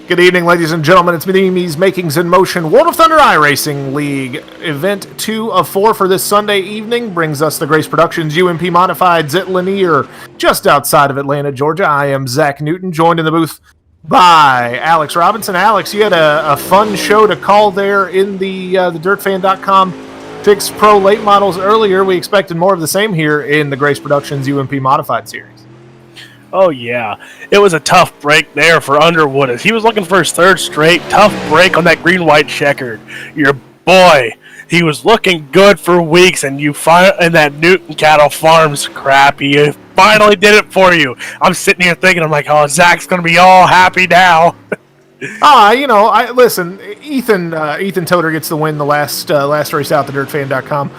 Good evening, ladies and gentlemen. It's Me's Makings in Motion World of Thunder iRacing League. Event 2 of 4 for this Sunday evening brings us the Grace Productions UMP Modifieds at Lanier, just outside of Atlanta, Georgia. I am Zach Newton, joined in the booth by Alex Robinson. Alex, you had a fun show to call there in the DirtFan.com Fixed Pro Late Models earlier. We expected more of the same here in the Grace Productions UMP Modified Series. Oh, yeah. It was a tough break there for Underwood as he was looking for his third straight. Tough break on that green-white checkered. Your boy, he was looking good for weeks, and that Newton Cattle Farms crap, he finally did it for you. I'm sitting here thinking, I'm like, oh, Zach's going to be all happy now. Listen, Ethan Toter gets the win the last race out, the DirtFan.com.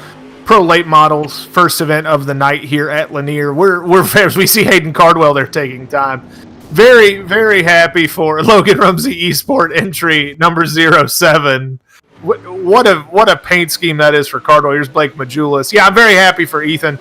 Pro Late Models, first event of the night here at Lanier. We're fans. We see Hayden Cardwell there taking time. Very, very happy for Logan Rumsey Esport entry number 07. What a paint scheme that is for Cardwell. Here's Blake Majulis. Yeah, I'm very happy for Ethan.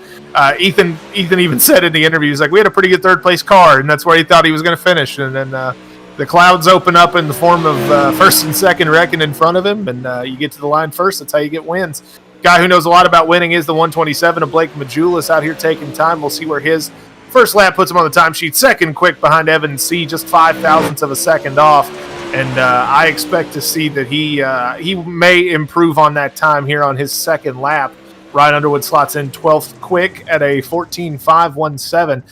Ethan even said in the interview, he's like, we had a pretty good third place car, and that's where he thought he was going to finish. And then the clouds open up in the form of first and second wrecking in front of him, and you get to the line first. That's how you get wins. Guy who knows a lot about winning is the 127 of Blake Majulis out here taking time. We'll see where his first lap puts him on the timesheet. Second quick behind Evan C, just 0.005 of a second off. And I expect to see that he may improve on that time here on his second lap. Ryan Underwood slots in 12th quick at a 14.517.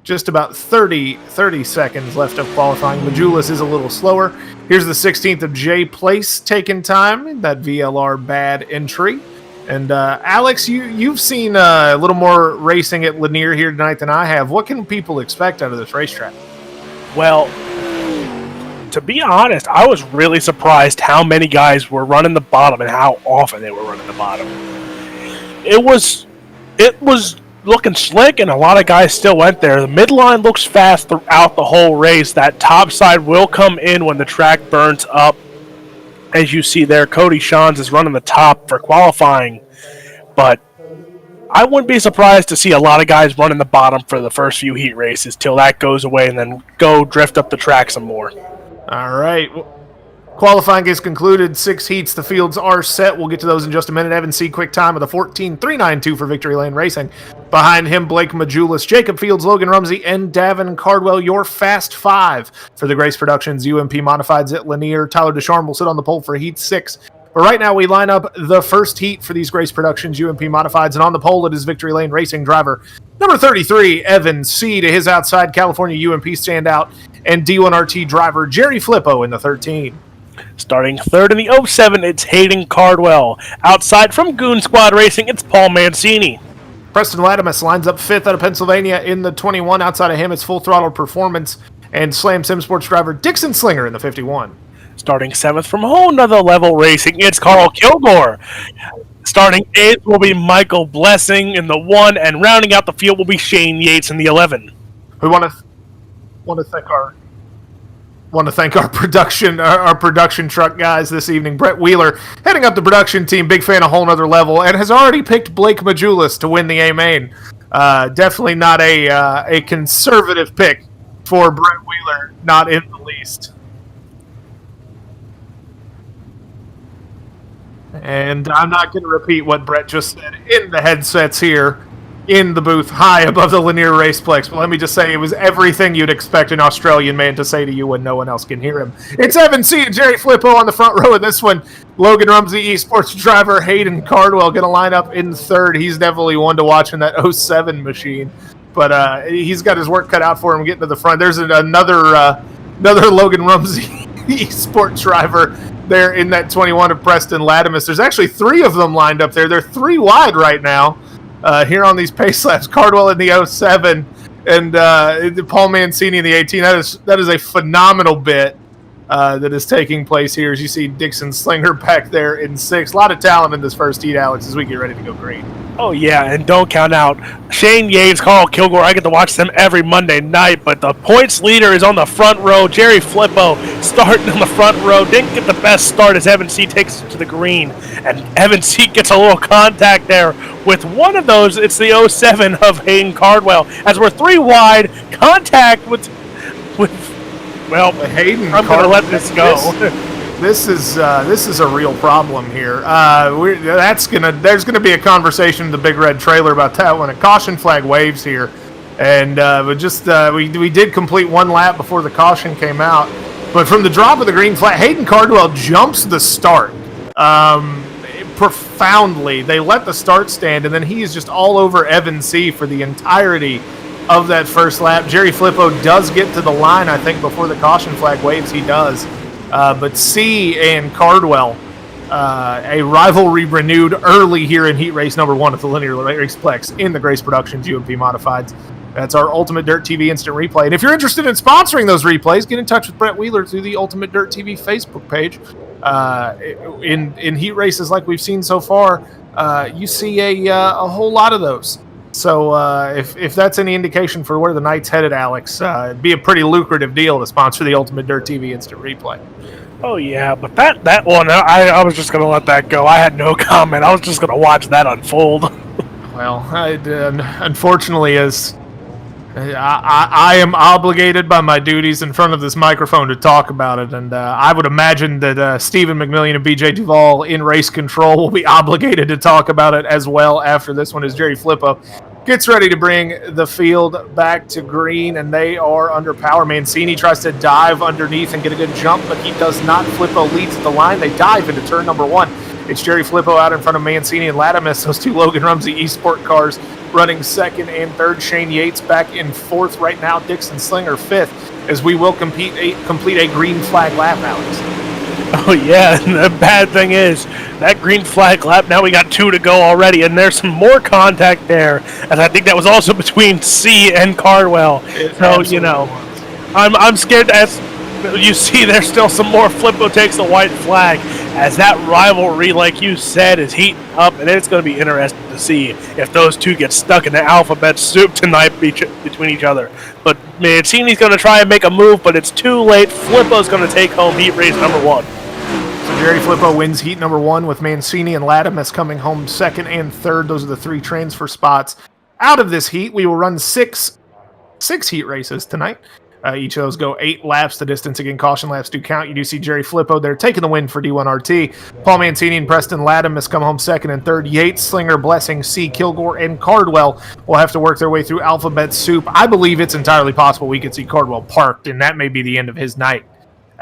Just about 30 seconds left of qualifying. Majulis is a little slower. Here's the 16th of Jay Place taking time. That VLR bad entry. And Alex, you've seen a little more racing at Lanier here tonight than I have. What can people expect out of this racetrack? Well, to be honest, I was really surprised how many guys were running the bottom and how often they were running the bottom. It was looking slick, and a lot of guys still went there. The midline looks fast throughout the whole race. That top side will come in when the track burns up. As you see there, Cody Shans is running the top for qualifying, but I wouldn't be surprised to see a lot of guys running the bottom for the first few heat races till that goes away and then go drift up the track some more. All right. Qualifying is concluded. 6 heats. The fields are set. We'll get to those in just a minute. Evan C. quick time of the 14.392 for Victory Lane Racing. Behind him, Blake Majulis, Jacob Fields, Logan Rumsey, and Davin Cardwell. Your Fast 5 for the Grace Productions UMP Modifieds at Lanier. Tyler Descharme will sit on the pole for Heat 6. But right now, we line up the first heat for these Grace Productions UMP Modifieds. And on the pole, it is Victory Lane Racing driver number 33, Evan C. To his outside, California UMP standout and D1RT driver Jerry Flippo in the 13. Starting third in the 07, it's Hayden Cardwell. Outside from Goon Squad Racing, it's Paul Mancini. Preston Latimus lines up 5th out of Pennsylvania in the 21. Outside of him, it's Full Throttle Performance and Slam Sim Sports driver Dixon Slinger in the 51. Starting 7th from Whole Nother Level Racing, it's Carl Kilgore. Starting 8th will be Michael Blessing in the 1, and rounding out the field will be Shane Yates in the 11. We want to thank our production truck guys this evening. Brett Wheeler heading up the production team, big fan of Whole Nother Level, and has already picked Blake Majulis to win the A-Main. Definitely not a conservative pick for Brett Wheeler, not in the least. And I'm not going to repeat what Brett just said in the headsets here in the booth high above the Lanier Raceplex, but let me just say it was everything you'd expect an Australian man to say to you when no one else can hear him. It's Evan C. and Jerry Flippo on the front row in this one. Logan Rumsey Esports driver Hayden Cardwell going to line up in third. He's definitely one to watch in that 07 machine, but he's got his work cut out for him getting to the front. There's another Logan Rumsey Esports driver there in that 21 of Preston Latimus. There's actually 3 of them lined up there. They're 3 wide right now. Here on these pace laps, Cardwell in the 07 and Paul Mancini in the 18. That is a phenomenal bit that is taking place here. As you see Dixon Slinger back there in 6th. A lot of talent in this first heat, Alex, as we get ready to go green. Oh, yeah, and don't count out Shane Yates, Carl Kilgore. I get to watch them every Monday night, but the points leader is on the front row. Jerry Flippo starting on the front row. Didn't get the best start as Evan C. takes it to the green, and Evan C. gets a little contact there with one of those. It's the 07 of Hayden Cardwell. As we're 3 wide, contact with Well, Hayden, I'm going to let this go. This is a real problem here. There's gonna be a conversation in the Big Red Trailer about that when a caution flag waves here, and we did complete one lap before the caution came out, but from the drop of the green flag, Hayden Cardwell jumps the start profoundly. They let the start stand, and then he is just all over Evan C for the entirety of that first lap. Jerry Flippo does get to the line, I think, before the caution flag waves. He does. But C and Cardwell, a rivalry renewed early here in heat race number 1 at the Linear Raceplex in the Grace Productions UMP Modifieds. That's our Ultimate Dirt TV instant replay. And if you're interested in sponsoring those replays, get in touch with Brett Wheeler through the Ultimate Dirt TV Facebook page. In heat races like we've seen so far, you see a whole lot of those. So if that's any indication for where the night's headed, Alex, it'd be a pretty lucrative deal to sponsor the Ultimate Dirt TV Instant Replay. Oh, yeah, but that one, I was just going to let that go. I had no comment. I was just going to watch that unfold. Well, unfortunately, as I am obligated by my duties in front of this microphone to talk about it, and I would imagine that Stephen McMillian and BJ Duvall in race control will be obligated to talk about it as well after this one, as Jerry Flippo gets ready to bring the field back to green, and they are under power. Mancini tries to dive underneath and get a good jump, but he does not. Flippo leads at the line. They dive into turn number 1. It's Jerry Flippo out in front of Mancini and Latimus, those two Logan Rumsey eSport cars running second and third. Shane Yates back in 4th right now. Dixon Slinger 5th, as we will complete a green flag lap, Alex. Oh, yeah, and the bad thing is, that green flag lap, now we got 2 to go already, and there's some more contact there, and I think that was also between C and Cardwell. So, you know, I'm scared as you see there's still some more. Flippo takes the white flag, as that rivalry, like you said, is heating up, and it's going to be interesting to see if those two get stuck in the alphabet soup tonight between each other. But Mancini's going to try and make a move, but it's too late. Flippo's going to take home heat race number 1. So Jerry Flippo wins heat number 1 with Mancini and Latimus coming home 2nd and 3rd. Those are the 3 transfer spots. Out of this heat, we will run six heat races tonight. Each of those go 8 laps. The distance, again, caution laps do count. You do see Jerry Flippo there taking the win for D1RT. Paul Mancini and Preston Latimus come home 2nd and 3rd. Yates, Slinger, Blessing, C, Kilgore, and Cardwell will have to work their way through alphabet soup. I believe it's entirely possible we could see Cardwell parked, and that may be the end of his night.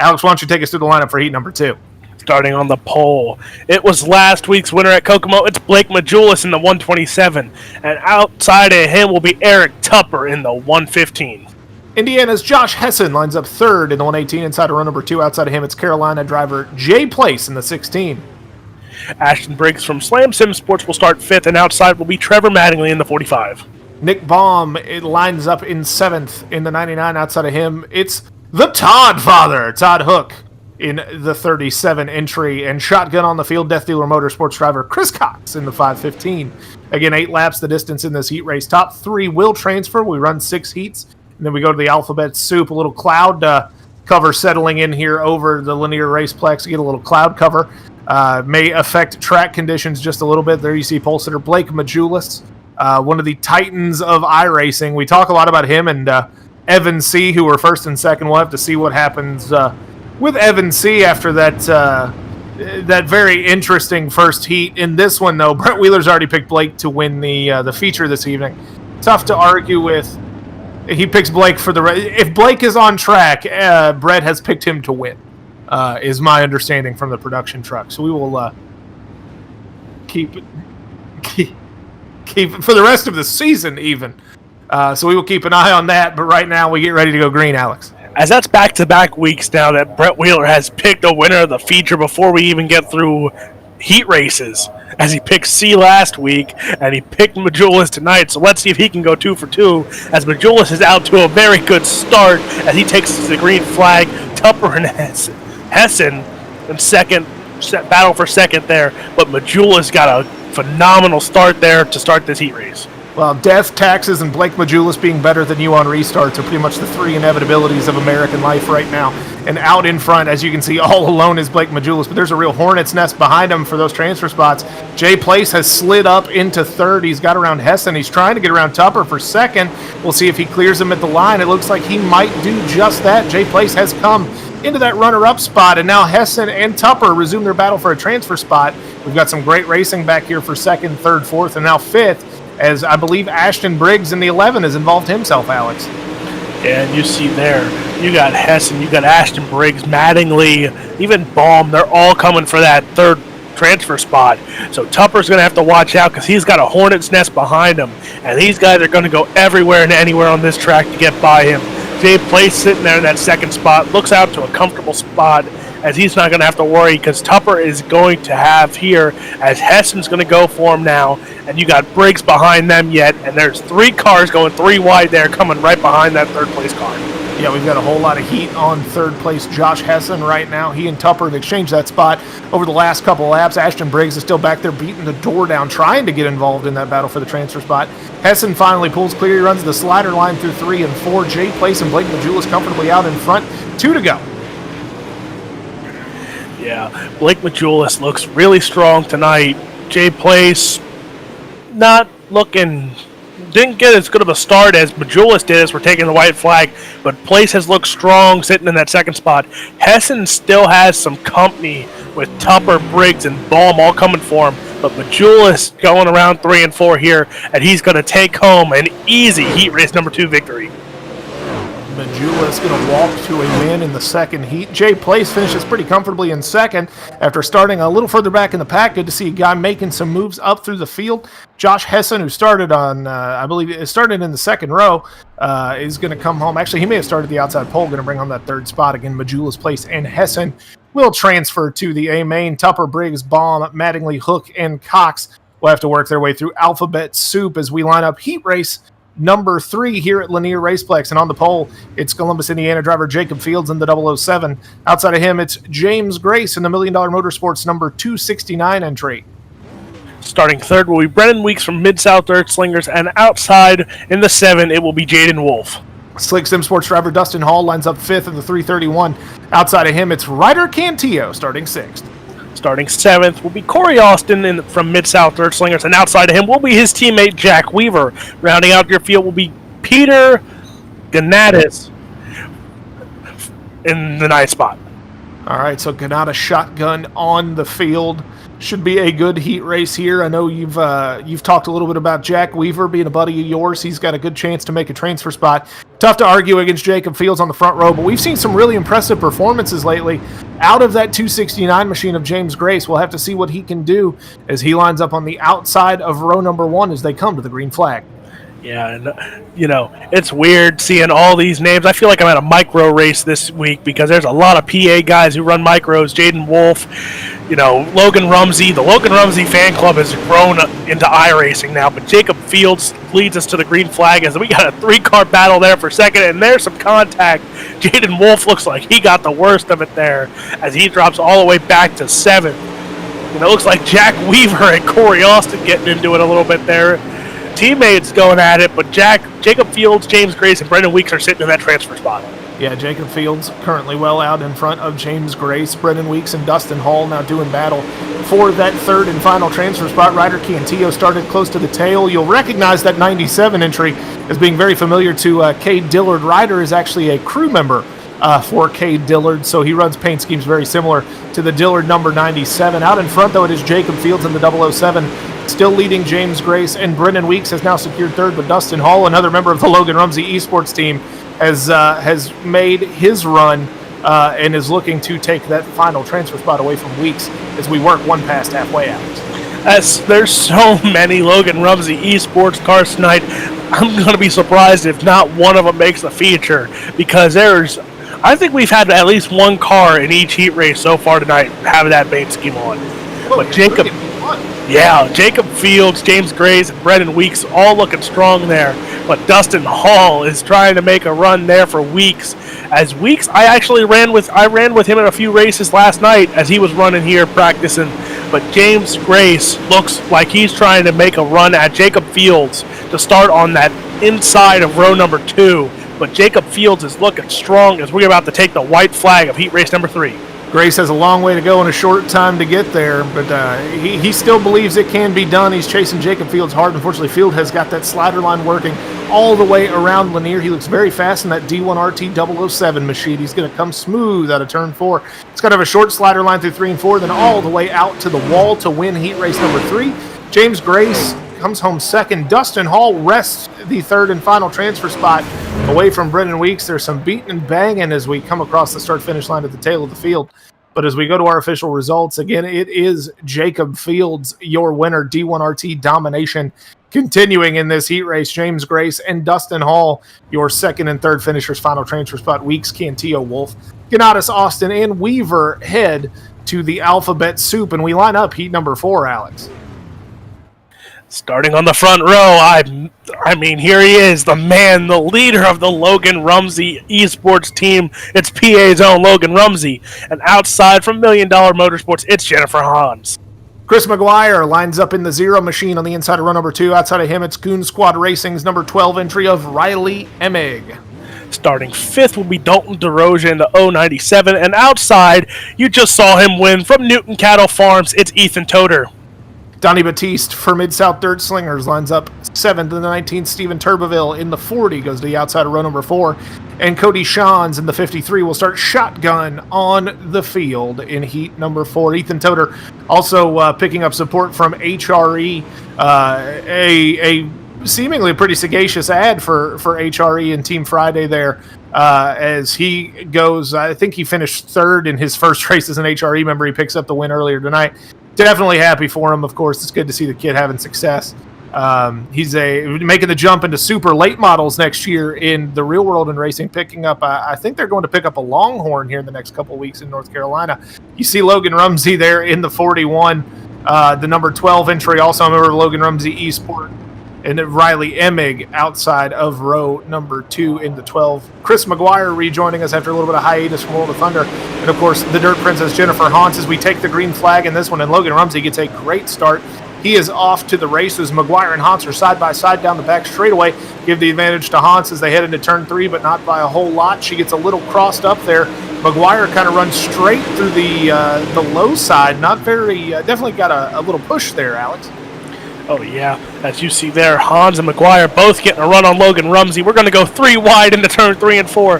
Alex, why don't you take us through the lineup for heat number 2? Starting on the pole, it was last week's winner at Kokomo. It's Blake Majulis in the 127, and outside of him will be Eric Tupper in the 115. Indiana's Josh Hessen lines up 3rd in the 118 inside of row number 2. Outside of him, it's Carolina driver Jay Place in the 16. Ashton Briggs from Slam Sim Sports will start 5th, and outside will be Trevor Mattingly in the 45. Nick Baum lines up in 7th in the 99. Outside of him, it's the Todd father, Todd Hook, in the 37 entry. And shotgun on the field, Death Dealer Motorsports driver Chris Cox in the 515. Again, 8 laps the distance in this heat race. Top 3 will transfer. We run 6 heats. And then we go to the alphabet soup. A little cloud cover settling in here over the Linear Raceplex. Get a little cloud cover. May affect track conditions just a little bit. There you see pole sitter Blake Majulis, one of the titans of iRacing. We talk a lot about him and Evan C., who were 1st and 2nd. We'll have to see what happens with Evan C. after that very interesting first heat. In this one, though, Brett Wheeler's already picked Blake to win the feature this evening. Tough to argue with. He picks Blake for the if Blake is on track, Brett has picked him to win, is my understanding from the production truck. So we will keep it for the rest of the season even. So we will keep an eye on that. But right now we get ready to go green, Alex. As that's back-to-back weeks now that Brett Wheeler has picked a winner of the feature before we even get through heat races, as he picked C last week, and he picked Majulis tonight. So let's see if he can go 2 for 2, as Majulis is out to a very good start as he takes the green flag. Tupper and Hessen in second, battle for second there, but Majulis got a phenomenal start there to start this heat race. Well, death, taxes, and Blake Majulis being better than you on restarts are pretty much the three inevitabilities of American life right now. And out in front, as you can see, all alone is Blake Majulis, but there's a real hornet's nest behind him for those transfer spots. Jay Place has slid up into third. He's got around Hessen. He's trying to get around Tupper for second. We'll see if he clears him at the line. It looks like he might do just that. Jay Place has come into that runner-up spot, and now Hessen and Tupper resume their battle for a transfer spot. We've got some great racing back here for second, third, fourth, and now fifth, as I believe Ashton Briggs in the 11 has involved himself, Alex. Yeah, and you see there, you got Hessen, you got Ashton Briggs, Mattingly, even Baum. They're all coming for that third transfer spot. So Tupper's going to have to watch out because he's got a hornet's nest behind him, and these guys are going to go everywhere and anywhere on this track to get by him. Jay Place sitting there in that second spot, looks out to a comfortable spot, as he's not going to have to worry because Tupper is going to have here, as Hessen's going to go for him now, and you got Briggs behind them yet, and there's three cars going three wide there coming right behind that third place car. Yeah, we've got a whole lot of heat on third place Josh Hessen right now. He and Tupper have exchanged that spot over the last couple of laps. Ashton Briggs is still back there beating the door down, trying to get involved in that battle for the transfer spot. Hessen finally pulls clear. He runs the slider line through 3 and 4. Jay Place and Blake Majulis comfortably out in front. 2 to go. Yeah, Blake Majulis looks really strong tonight. Jay Place not looking, didn't get as good of a start as Majulis did as we're taking the white flag, but Place has looked strong sitting in that second spot. Hessen still has some company with Tupper, Briggs, and Baum all coming for him, but Majulis going around 3 and 4 here, and he's going to take home an easy heat race number 2 victory. Majulis going to walk to a win in the second heat. Jay Place finishes pretty comfortably in second after starting a little further back in the pack. Good to see a guy making some moves up through the field. Josh Hessen, who started on, I believe, it started in the second row, is going to come home. Actually, he may have started the outside pole, going to bring home that third spot again. Majulis, Place, and Hessen will transfer to the A main. Tupper, Briggs, Baum, Mattingly, Hook, and Cox will have to work their way through alphabet soup as we line up heat race number 3 here at Lanier Raceplex. And on the pole, it's Columbus, Indiana driver Jacob Fields in the 007. Outside of him, it's James Grace in the $1 Million Motorsports number 269 entry. Starting third will be Brennan Weeks from Mid-South Dirt Slingers, and outside in the 7, it will be Jaden Wolf. Slick Sim Sports driver Dustin Hall lines up 5th in the 331. Outside of him, it's Ryder Cantillo starting 6th. Starting 7th will be Corey Austin from Mid-South Dirt Slingers, and outside of him will be his teammate Jack Weaver. Rounding out your field will be Peter Ganatis in the 9th spot. All right, so Ganada shotgun on the field. Should be a good heat race here. I know you've talked a little bit about Jack Weaver being a buddy of yours. He's got a good chance to make a transfer spot. Tough to argue against Jacob Fields on the front row, but we've seen some really impressive performances lately out of that 269 machine of James Grace. We'll have to see what he can do as he lines up on the outside of row number 1 as they come to the green flag. Yeah, and it's weird seeing all these names. I feel like I'm at a micro race this week because there's a lot of PA guys who run micros. Jaden Wolf, Logan Rumsey. The Logan Rumsey fan club has grown into iRacing now, but Jacob Fields leads us to the green flag as we got a 3-car battle there for second, and there's some contact. Jaden Wolf looks like he got the worst of it there as he drops all the way back to 7th. It looks like Jack Weaver and Corey Austin getting into it a little bit there. Teammates going at it, but Jacob Fields, James Grace, and Brendan Weeks are sitting in that transfer spot. Yeah, Jacob Fields currently well out in front of James Grace. Brendan Weeks and Dustin Hall now doing battle for that third and final transfer spot. Ryder Cantillo started close to the tail. You'll recognize that 97 entry as being very familiar to Cade Dillard. Ryder is actually a crew member for Cade Dillard, so he runs paint schemes very similar to the Dillard number 97. Out in front, though, it is Jacob Fields in the 007. Still leading James Grace, and Brendan Weeks has now secured third, but Dustin Hall, another member of the Logan Rumsey esports team, has made his run and is looking to take that final transfer spot away from Weeks as we work one past halfway out. There's so many Logan Rumsey esports cars tonight. I'm going to be surprised if not one of them makes the feature, because I think we've had at least one car in each heat race so far tonight have that paint scheme on. But Jacob Fields, James Grace, and Brendan Weeks all looking strong there. But Dustin Hall is trying to make a run there for Weeks. As Weeks, I ran with him in a few races last night as he was running here practicing. But James Grace looks like he's trying to make a run at Jacob Fields to to start on that inside of row number 2. But Jacob Fields is looking strong as we're about to take the white flag of heat race number 3. Grace has a long way to go in a short time to get there, but he still believes it can be done. He's chasing Jacob Fields hard. Unfortunately, Field has got that slider line working all the way around Lanier. He looks very fast in that D1RT 007 machine. He's going to come smooth out of turn 4. It's got to have a short slider line through 3 and 4, then all the way out to the wall to win heat race number 3. James Grace comes home second. Dustin Hall rests the third and final transfer spot away from Brendan Weeks. There's some beating and banging as we come across the start-finish line at the tail of the field. But as we go to our official results, again, it is Jacob Fields, your winner. D1RT domination continuing in this heat race. James Grace and Dustin Hall, your second and third finishers. Final transfer spot, Weeks, Cantillo, Wolf, Ganatis, Austin, and Weaver head to the Alphabet Soup. And we line up heat number 4, Alex. Starting on the front row, I mean, here he is, the man, the leader of the Logan Rumsey esports team. It's PA's own Logan Rumsey. And outside from $1 Million Motorsports, it's Jennifer Hans. Chris McGuire lines up in the zero machine on the inside of row number 2. Outside of him, it's Goon Squad Racing's number 12 entry of Riley Emig. Starting 5th will be Dalton DeRoja in the 097. And outside, you just saw him win from Newton Cattle Farms, it's Ethan Toder. Donnie Batiste for Mid-South Dirt Slingers lines up 7th in the 19th. Stephen Turbeville in the 40 goes to the outside of row number 4. And Cody Shans in the 53 will start shotgun on the field in heat number 4. Ethan Toder also picking up support from HRE, a seemingly pretty sagacious ad for HRE and Team Friday there. As he goes, I think he finished 3rd in his first race as an HRE member. He picks up the win earlier tonight. Definitely happy for him, of course. It's good to see the kid having success. He's making the jump into super late models next year in the real world and racing, picking up, I think they're going to pick up a Longhorn here in the next couple of weeks in North Carolina. You see Logan Rumsey there in the 41, the number 12 entry. Also, a member of Logan Rumsey Esport. And then Riley Emig outside of row number 2 in the 12. Chris McGuire rejoining us after a little bit of hiatus from World of Thunder. And, of course, the Dirt Princess Jennifer Hans as we take the green flag in this one. And Logan Rumsey gets a great start. He is off to the races. McGuire and Hans are side by side down the back straightaway. Give the advantage to Hans as they head into turn 3, but not by a whole lot. She gets a little crossed up there. McGuire kind of runs straight through the low side. Not very, definitely got a little push there, Alex. Oh, yeah. As you see there, Hans and McGuire both getting a run on Logan Rumsey. We're going to go 3 wide into turn 3 and 4.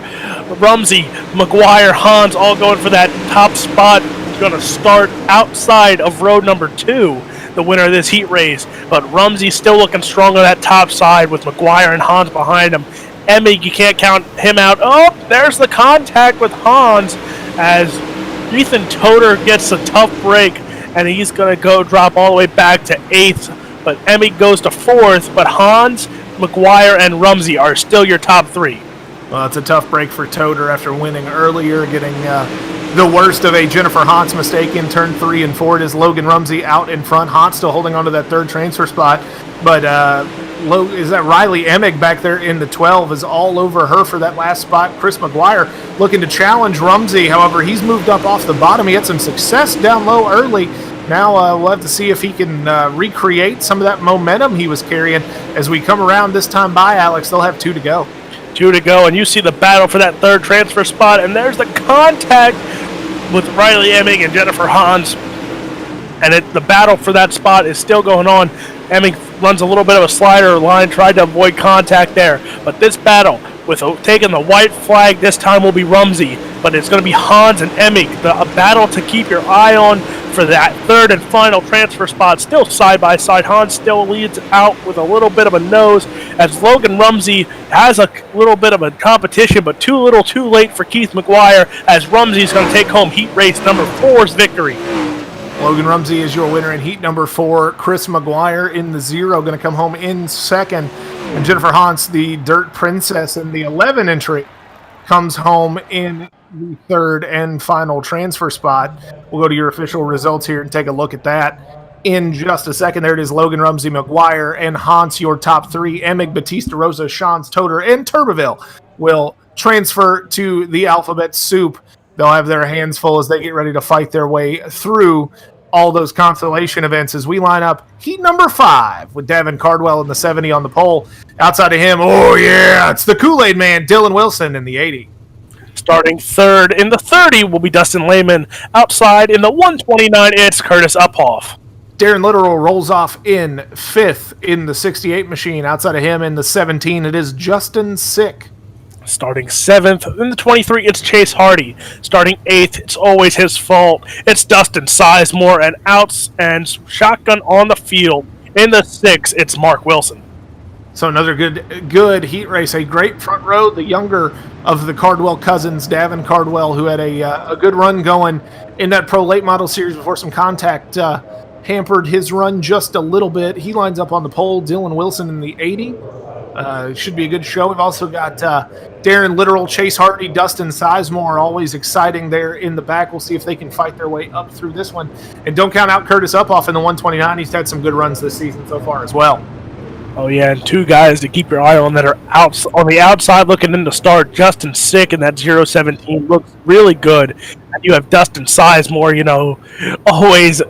Rumsey, McGuire, Hans all going for that top spot. Going to start outside of road number 2, the winner of this heat race. But Rumsey still looking strong on that top side with McGuire and Hans behind him. Emig, you can't count him out. Oh, there's the contact with Hans as Ethan Toder gets a tough break, and he's going to go drop all the way back to 8th. But Emig goes to 4th, but Hans, McGuire, and Rumsey are still your top 3. Well, it's a tough break for Toder after winning earlier, getting the worst of a Jennifer Hans mistake in turn 3 and 4. It is Logan Rumsey out in front. Hans still holding on to that 3rd transfer spot. But is that Riley Emig back there in the 12 is all over her for that last spot. Chris McGuire looking to challenge Rumsey. However, he's moved up off the bottom. He had some success down low early. Now we'll have to see if he can recreate some of that momentum he was carrying as we come around this time by, Alex. They'll have 2 to go. 2 to go, and you see the battle for that 3rd transfer spot, and there's the contact with Riley Emig and Jennifer Hans. And the battle for that spot is still going on. Emig runs a little bit of a slider line, tried to avoid contact there. But this battle, with taking the white flag this time, will be Rumsey. But it's going to be Hans and Emig. A battle to keep your eye on for that 3rd and final transfer spot. Still side by side. Hans still leads out with a little bit of a nose as Logan Rumsey has a little bit of a competition, but too little too late for Keith McGuire as Rumsey's going to take home heat race number 4's victory. Logan Rumsey is your winner in heat number 4. Chris McGuire in the 0 going to come home in 2nd. And Jennifer Hans, the Dirt Princess in the 11 entry, comes home in the 3rd and final transfer spot. We'll go to your official results here and take a look at that in just a second. There it is, Logan Rumsey, McGuire, and Hans, your top 3. Emig, Batista, Rosa, Shans, Toder, and Turbeville will transfer to the Alphabet Soup. They'll have their hands full as they get ready to fight their way through all those consolation events as we line up heat number 5 with Davin Cardwell in the 70 on the pole. Outside of him, oh yeah, it's the Kool-Aid man, Dylan Wilson in the 80. Starting third in the 30 will be Dustin Lehman. Outside in the 129, it's Curtis Uphoff. Darren Literal rolls off in 5th in the 68 machine. Outside of him in the 17, it is Justin Sick. Starting 7th in the 23, it's Chase Hardy. Starting 8th, it's always his fault. It's Dustin Sizemore, and shotgun on the field. In the 6, it's Mark Wilson. So another good heat race, a great front row. The younger of the Cardwell cousins, Davin Cardwell, who had a good run going in that Pro Late Model Series before some contact hampered his run just a little bit. He lines up on the pole. Dylan Wilson in the 80. Should be a good show. We've also got Darren Literal, Chase Hardy, Dustin Sizemore, always exciting there in the back. We'll see if they can fight their way up through this one. And don't count out Curtis Uphoff in the 129. He's had some good runs this season so far as well. Oh, yeah, and 2 guys to keep your eye on that are on the outside looking in to start. Justin Sick in that 017 looks really good. And you have Dustin Sizemore, always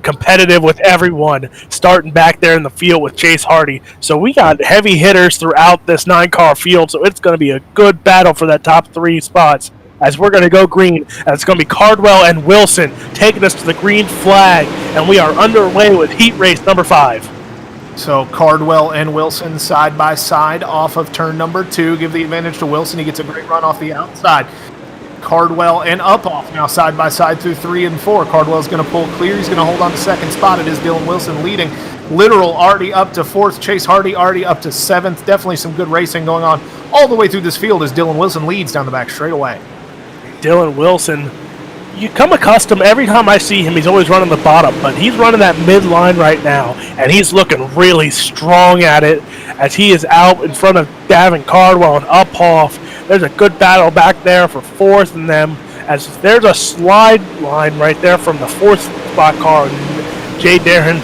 competitive with everyone, starting back there in the field with Chase Hardy. So we got heavy hitters throughout this 9-car field, so it's going to be a good battle for that top 3 spots. As we're going to go green, and it's going to be Cardwell and Wilson taking us to the green flag, and we are underway with heat race number 5. So Cardwell and Wilson side by side off of turn number 2. Give the advantage to Wilson. He gets a great run off the outside. Cardwell and Uphoff now side by side through 3 and 4. Cardwell's going to pull clear. He's going to hold on to second spot. It is Dylan Wilson leading. Literal already up to 4th. Chase Hardy already up to 7th. Definitely some good racing going on all the way through this field as Dylan Wilson leads down the back straightaway. Dylan Wilson, you come accustomed, every time I see him, he's always running the bottom, but he's running that midline right now, and he's looking really strong at it as he is out in front of Davin Cardwell and Uphoff. There's a good battle back there for 4th in them, as there's a slide line right there from the 4th spot car, Jay Darren,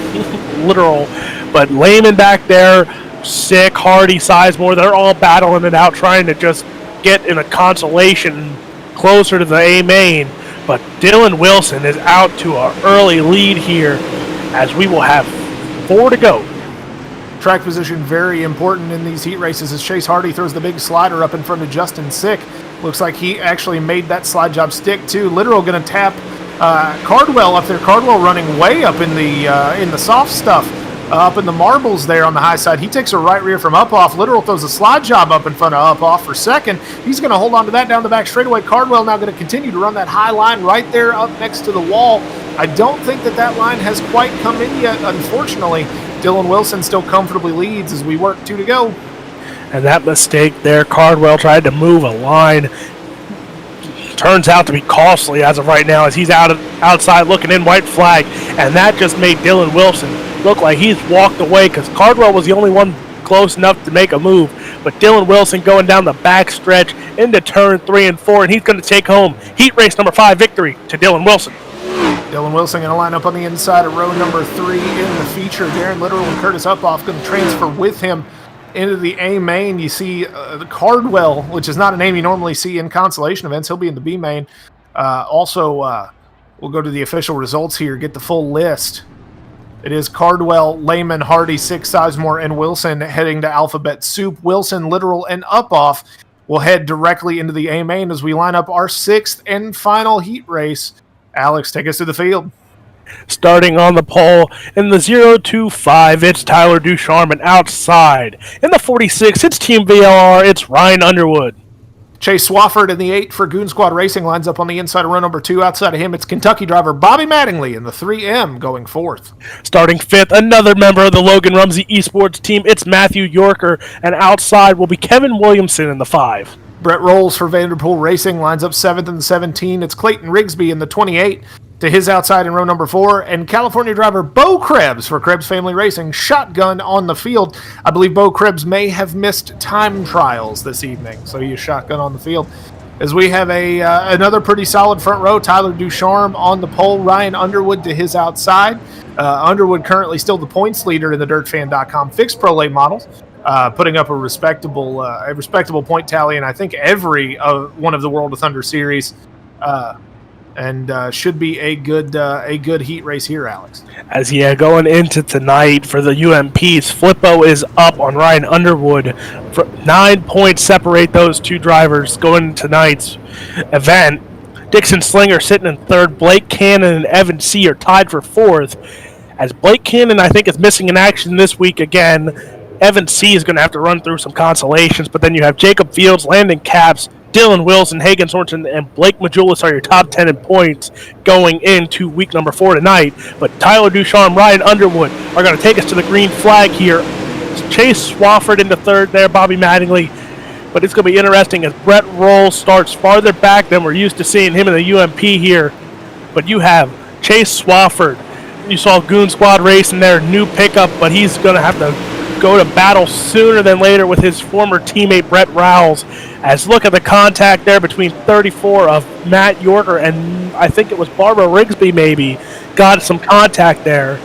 Literal, but Lehman back there, Sick, Hardy, Sizemore, they're all battling it out, trying to just get in a consolation closer to the A main. But Dylan Wilson is out to an early lead here as we will have 4 to go. Track position very important in these heat races as Chase Hardy throws the big slider up in front of Justin Sick. Looks like he actually made that slide job stick too. Literal going to tap Cardwell up there. Cardwell running way up in the soft stuff, up in the marbles there on the high side. He takes a right rear from Uphoff. Literal throws a slide job up in front of Uphoff for second. He's going to hold on to that down the back straightaway. Cardwell now going to continue to run that high line right there up next to the wall. I don't think that line has quite come in yet, unfortunately. Dylan Wilson still comfortably leads as we work 2 to go. And that mistake there, Cardwell tried to move a line. Turns out to be costly as of right now as he's outside looking in, white flag. And that just made Dylan Wilson look like he's walked away because Cardwell was the only one close enough to make a move. But Dylan Wilson going down the back stretch into turn 3 and 4, and he's going to take home heat race number 5 victory to Dylan Wilson. Dylan Wilson going to line up on the inside of row number 3 in the feature. Darren Literal and Curtis Uphoff going to transfer with him into the A main. You see the Cardwell, which is not a name you normally see in consolation events. He'll be in the B main. We'll go to the official results here, get the full list. It is Cardwell, Lehman, Hardy, Sick, Sizemore, and Wilson heading to Alphabet Soup. Wilson, Literal, and Uphoff will head directly into the A main as we line up our 6th and final heat race. Alex, take us to the field. Starting on the pole in the 025, it's Tyler Ducharme, and outside in the 46, it's Team VLR, it's Ryan Underwood. Chase Swafford in the 8 for Goon Squad Racing lines up on the inside of row number 2. Outside of him, it's Kentucky driver Bobby Mattingly in the 3M going 4th. Starting 5th, another member of the Logan Rumsey Esports team, it's Matthew Yorker, and outside will be Kevin Williamson in the 5. Brett Rolls for Vanderpool Racing lines up 7th in the 17. It's Clayton Rigsby in the 28 to his outside in row number 4. And California driver Bo Krebs for Krebs Family Racing shotgun on the field. I believe Bo Krebs may have missed time trials this evening, so he is shotgun on the field. As we have another pretty solid front row, Tyler Ducharme on the pole, Ryan Underwood to his outside. Underwood currently still the points leader in the DirtFan.com fixed Pro Late models. Putting up a respectable point tally, and I think every one of the World of Thunder series and should be a good heat race here, Alex. As going into tonight for the UMPs, Flippo is up on Ryan Underwood. 9 points separate those two drivers going into tonight's event. Dixon Slinger sitting in third. Blake Cannon and Evan C. are tied for fourth. As Blake Cannon, I think, is missing in action this week again. Evan C. is going to have to run through some consolations, but then you have Jacob Fields, Landon Capps, Dylan Wilson, Hagen Sorensen, and Blake Majulis are your top 10 in points going into week number 4 tonight. But Tyler Ducharme, Ryan Underwood are going to take us to the green flag here. Chase Swafford into third there, Bobby Mattingly. But it's going to be interesting as Brett Rolls starts farther back than we're used to seeing him in the UMP here. But you have Chase Swafford. You saw Goon Squad racing their new pickup, but he's going to have to go to battle sooner than later with his former teammate Brett Rowles. As look at the contact there between 34 of Matt Yorker and I think it was Barbara Rigsby maybe got some contact there.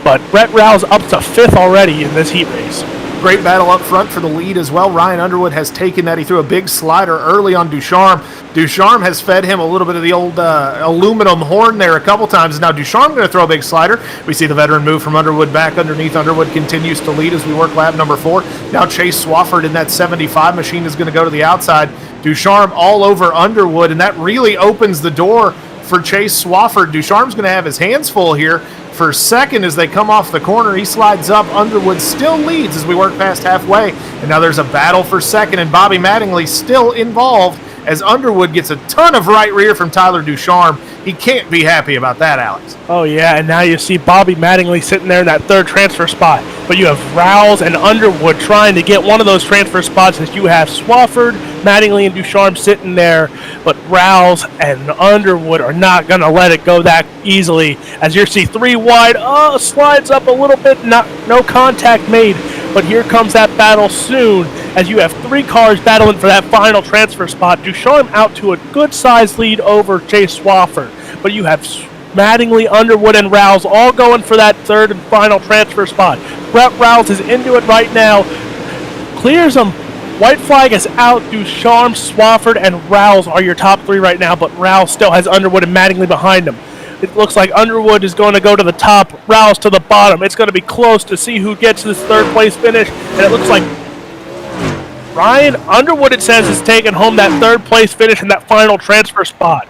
But Brett Rowles up to 5th already in this heat race. Great battle up front for the lead as well. Ryan Underwood has taken that. He threw a big slider early on Ducharme. Ducharme has fed him a little bit of the old aluminum horn there a couple times. Now Ducharme going to throw a big slider. We see the veteran move from Underwood back underneath. Underwood continues to lead as we work lap number 4. Now Chase Swafford in that 75 machine is going to go to the outside. Ducharme all over Underwood, and that really opens the door for Chase Swafford. Ducharme's going to have his hands full here. For second, as they come off the corner, he slides up. Underwood still leads as we work past halfway. And now there's a battle for second, and Bobby Mattingly still involved as Underwood gets a ton of right rear from Tyler Ducharme. He can't be happy about that, Alex. Oh, yeah, and now you see Bobby Mattingly sitting there in that third transfer spot. But you have Rowles and Underwood trying to get one of those transfer spots as you have Swafford, Mattingly, and Ducharme sitting there. But Rowles and Underwood are not going to let it go that easily. As you see 3 wide, slides up a little bit, no contact made. But here comes that battle soon as you have 3 cars battling for that final transfer spot. Ducharme out to a good-sized lead over Chase Swafford. But you have Mattingly, Underwood, and Rowles all going for that third and final transfer spot. Brett Rowles is into it right now. Clears them. White flag is out. Ducharme, Swafford, and Rowles are your top 3 right now, but Rowles still has Underwood and Mattingly behind him. It looks like Underwood is going to go to the top, Rowles to the bottom. It's going to be close to see who gets this third place finish, and it looks like Ryan Underwood, it says, is taking home that third place finish in that final transfer spot.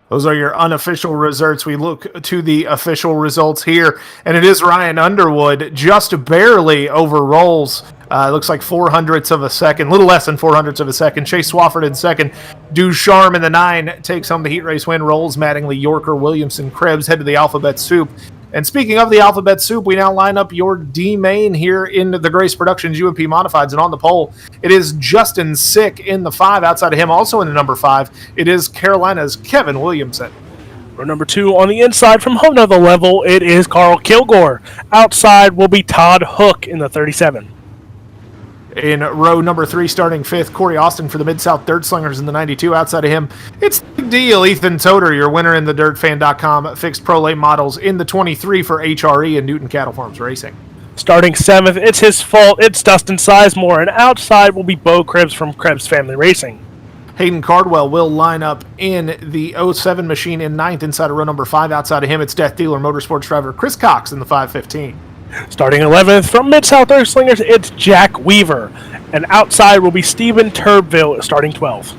Those are your unofficial results. We look to the official results here, and it is Ryan Underwood just barely over Rolls. Looks like 0.04 of a second, a little less than 0.04 of a second. Chase Swafford in second. Ducharme in the 9 takes home the heat race win. Rolls, Mattingly, Yorker, Williamson, Krebs head to the alphabet soup. And speaking of the alphabet soup, we now line up your D main here in the Grace Productions UMP Modifieds, and on the pole, it is Justin Sick in the 5. Outside of him, also in the number 5, it is Carolina's Kevin Williamson. Row number 2 on the inside from another level, it is Carl Kilgore. Outside will be Todd Hook in the 37. In row number 3, starting 5th, Corey Austin for the Mid-South Dirt Slingers in the 92. Outside of him, it's the big deal. Ethan Toter, your winner in the DirtFan.com fixed Pro Late Models in the 23 for HRE and Newton Cattle Farms Racing. Starting 7th, it's his fault. It's Dustin Sizemore, and outside will be Bo Krebs from Krebs Family Racing. Hayden Cardwell will line up in the 07 machine in 9th inside of row number 5. Outside of him, it's Death Dealer Motorsports driver Chris Cox in the 515. Starting 11th from Mid-South Dirt Slingers, it's Jack Weaver. And outside will be Stephen Turbeville starting 12th.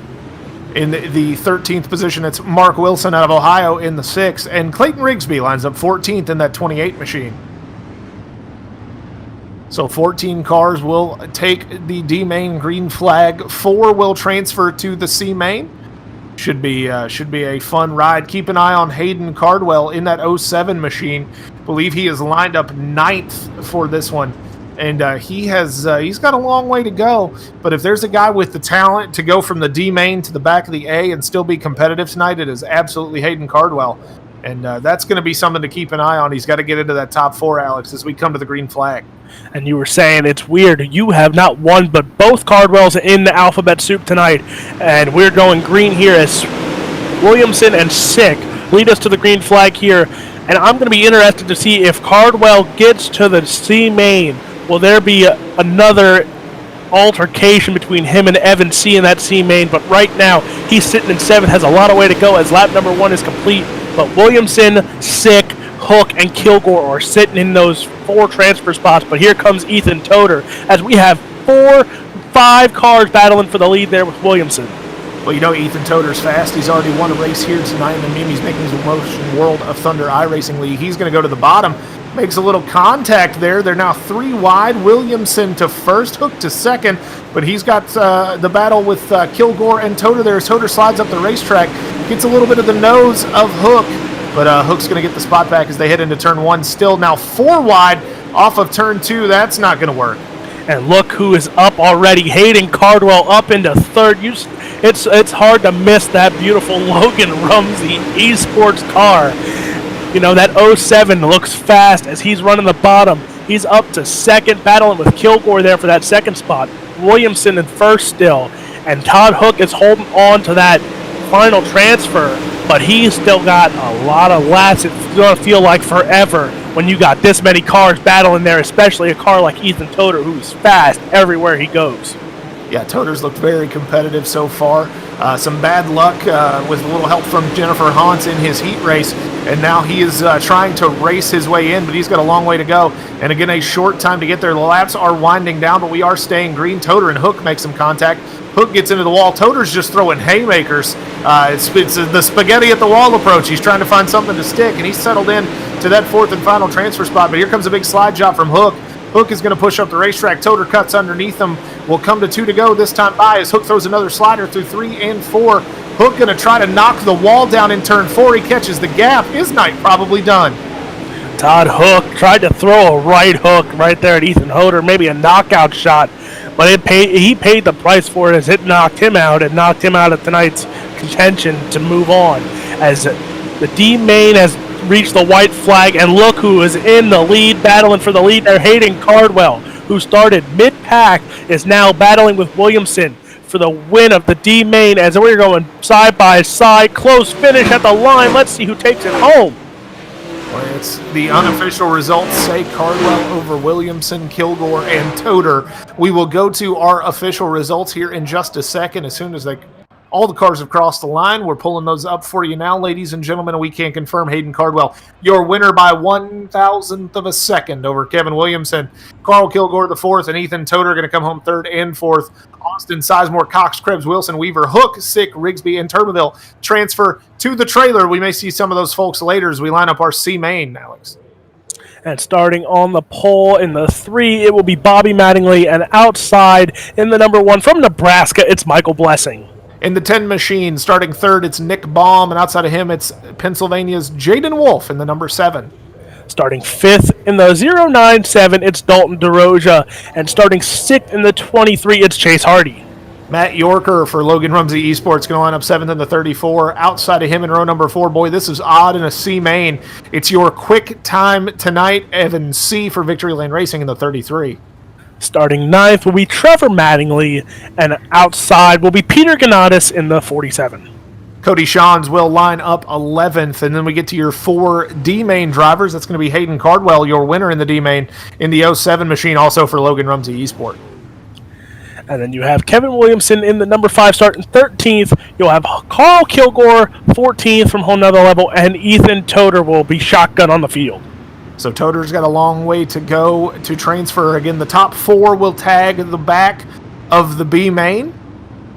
In the 13th position, it's Mark Wilson out of Ohio in the 6th. And Clayton Rigsby lines up 14th in that 28 machine. So 14 cars will take the D main green flag. 4 will transfer to the C main. Should be a fun ride. Keep an eye on Hayden Cardwell in that 07 machine. Believe he is lined up 9th for this one, and he's got a long way to go. But if there's a guy with the talent to go from the D main to the back of the A and still be competitive tonight, it is absolutely Hayden Cardwell, and that's going to be something to keep an eye on. He's got to get into that top 4, Alex, as we come to the green flag. And you were saying it's weird. You have not one, but both Cardwells in the alphabet soup tonight. And we're going green here as Williamson and Sick lead us to the green flag here. And I'm going to be interested to see if Cardwell gets to the C main. Will there be another altercation between him and Evan C in that C main, but right now he's sitting in 7th, has a lot of way to go as lap number 1 is complete. But Williamson, Sick, Hook, and Kilgore are sitting in those 4 transfer spots. But here comes Ethan Toder as we have 5 cars battling for the lead there with Williamson. Well, you know Ethan Toder's fast. He's already won a race here tonight in the Mimi's Making his Motion World of Thunder iRacing League. He's going to go to the bottom. Makes a little contact there. They're now 3 wide. Williamson to first, Hook to second, but he's got the battle with Kilgore and Toder there as Toder slides up the racetrack. Gets a little bit of the nose of Hook, but Hook's going to get the spot back as they head into turn 1. Still now 4 wide off of turn 2. That's not going to work. And look who is up already. Hayden Cardwell up into 3rd. It's hard to miss that beautiful Logan Rumsey esports car. You know, that 07 looks fast as he's running the bottom. He's up to 2nd, battling with Kilgore there for that 2nd spot. Williamson in 1st still. And Todd Hook is holding on to that final transfer, but he's still got a lot of laps. It's going to feel like forever when you got this many cars battling there, especially a car like Ethan Toder, who's fast everywhere he goes. Yeah, Toder's looked very competitive so far. Some bad luck with a little help from Jennifer Hans in his heat race, and now he is trying to race his way in, but he's got a long way to go. And again, a short time to get there. The laps are winding down, but we are staying green. Toder and Hook make some contact. Hook gets into the wall. Toder's just throwing haymakers. It's the spaghetti at the wall approach. He's trying to find something to stick, and he's settled in to that 4th and final transfer spot. But here comes a big slide job from Hook. Hook is going to push up the racetrack. Toder cuts underneath him. Will come to 2 to go this time by as Hook throws another slider through 3 and 4. Hook going to try to knock the wall down in turn 4. He catches the gap. His night probably done. Todd Hook tried to throw a right hook right there at Ethan Toder, maybe a knockout shot, but he paid the price for it as it knocked him out. It knocked him out of tonight's contention to move on as the D main has reached the white flag, and look who is in the lead, battling for the lead there. Hayden Cardwell, who started mid-pack, is now battling with Williamson for the win of the D main as we're going side by side. Close finish at the line. Let's see who takes it home. Well, it's the unofficial results say Cardwell over Williamson, Kilgore, and Toder. We will go to our official results here in just a second as soon as all the cars have crossed the line. We're pulling those up for you now, ladies and gentlemen, and we can confirm Hayden Cardwell, your winner by 1,000th of a second over Kevin Williamson. Carl Kilgore, the 4th, and Ethan Toder going to come home 3rd and 4th. Austin, Sizemore, Cox, Krebs, Wilson, Weaver, Hook, Sick, Rigsby, and Turbeville transfer to the trailer. We may see some of those folks later as we line up our C main, Alex. And starting on the pole in the 3, it will be Bobby Mattingly, and outside in the number 1 from Nebraska, it's Michael Blessing. In the 10 machine, starting 3rd, it's Nick Baum, and outside of him, it's Pennsylvania's Jaden Wolf in the number 7. Starting 5th in the 097, it's Dalton DeRoja, and starting 6th in the 23, it's Chase Hardy. Matt Yorker for Logan Rumsey Esports going to line up 7th in the 34. Outside of him in row number 4, boy, this is odd in a C main. It's your quick time tonight, Evan C. for Victory Lane Racing in the 33. Starting 9th will be Trevor Mattingly, and outside will be Peter Ganatis in the 47. Cody Shawns will line up 11th, and then we get to your 4 D-main drivers. That's going to be Hayden Cardwell, your winner in the D-main in the 07 machine, also for Logan Rumsey Esport. And then you have Kevin Williamson in the number 5 starting 13th. You'll have Carl Kilgore 14th from whole nother level, and Ethan Toder will be shotgun on the field. So Toder's got a long way to go to transfer. Again, the top 4 will tag the back of the B main.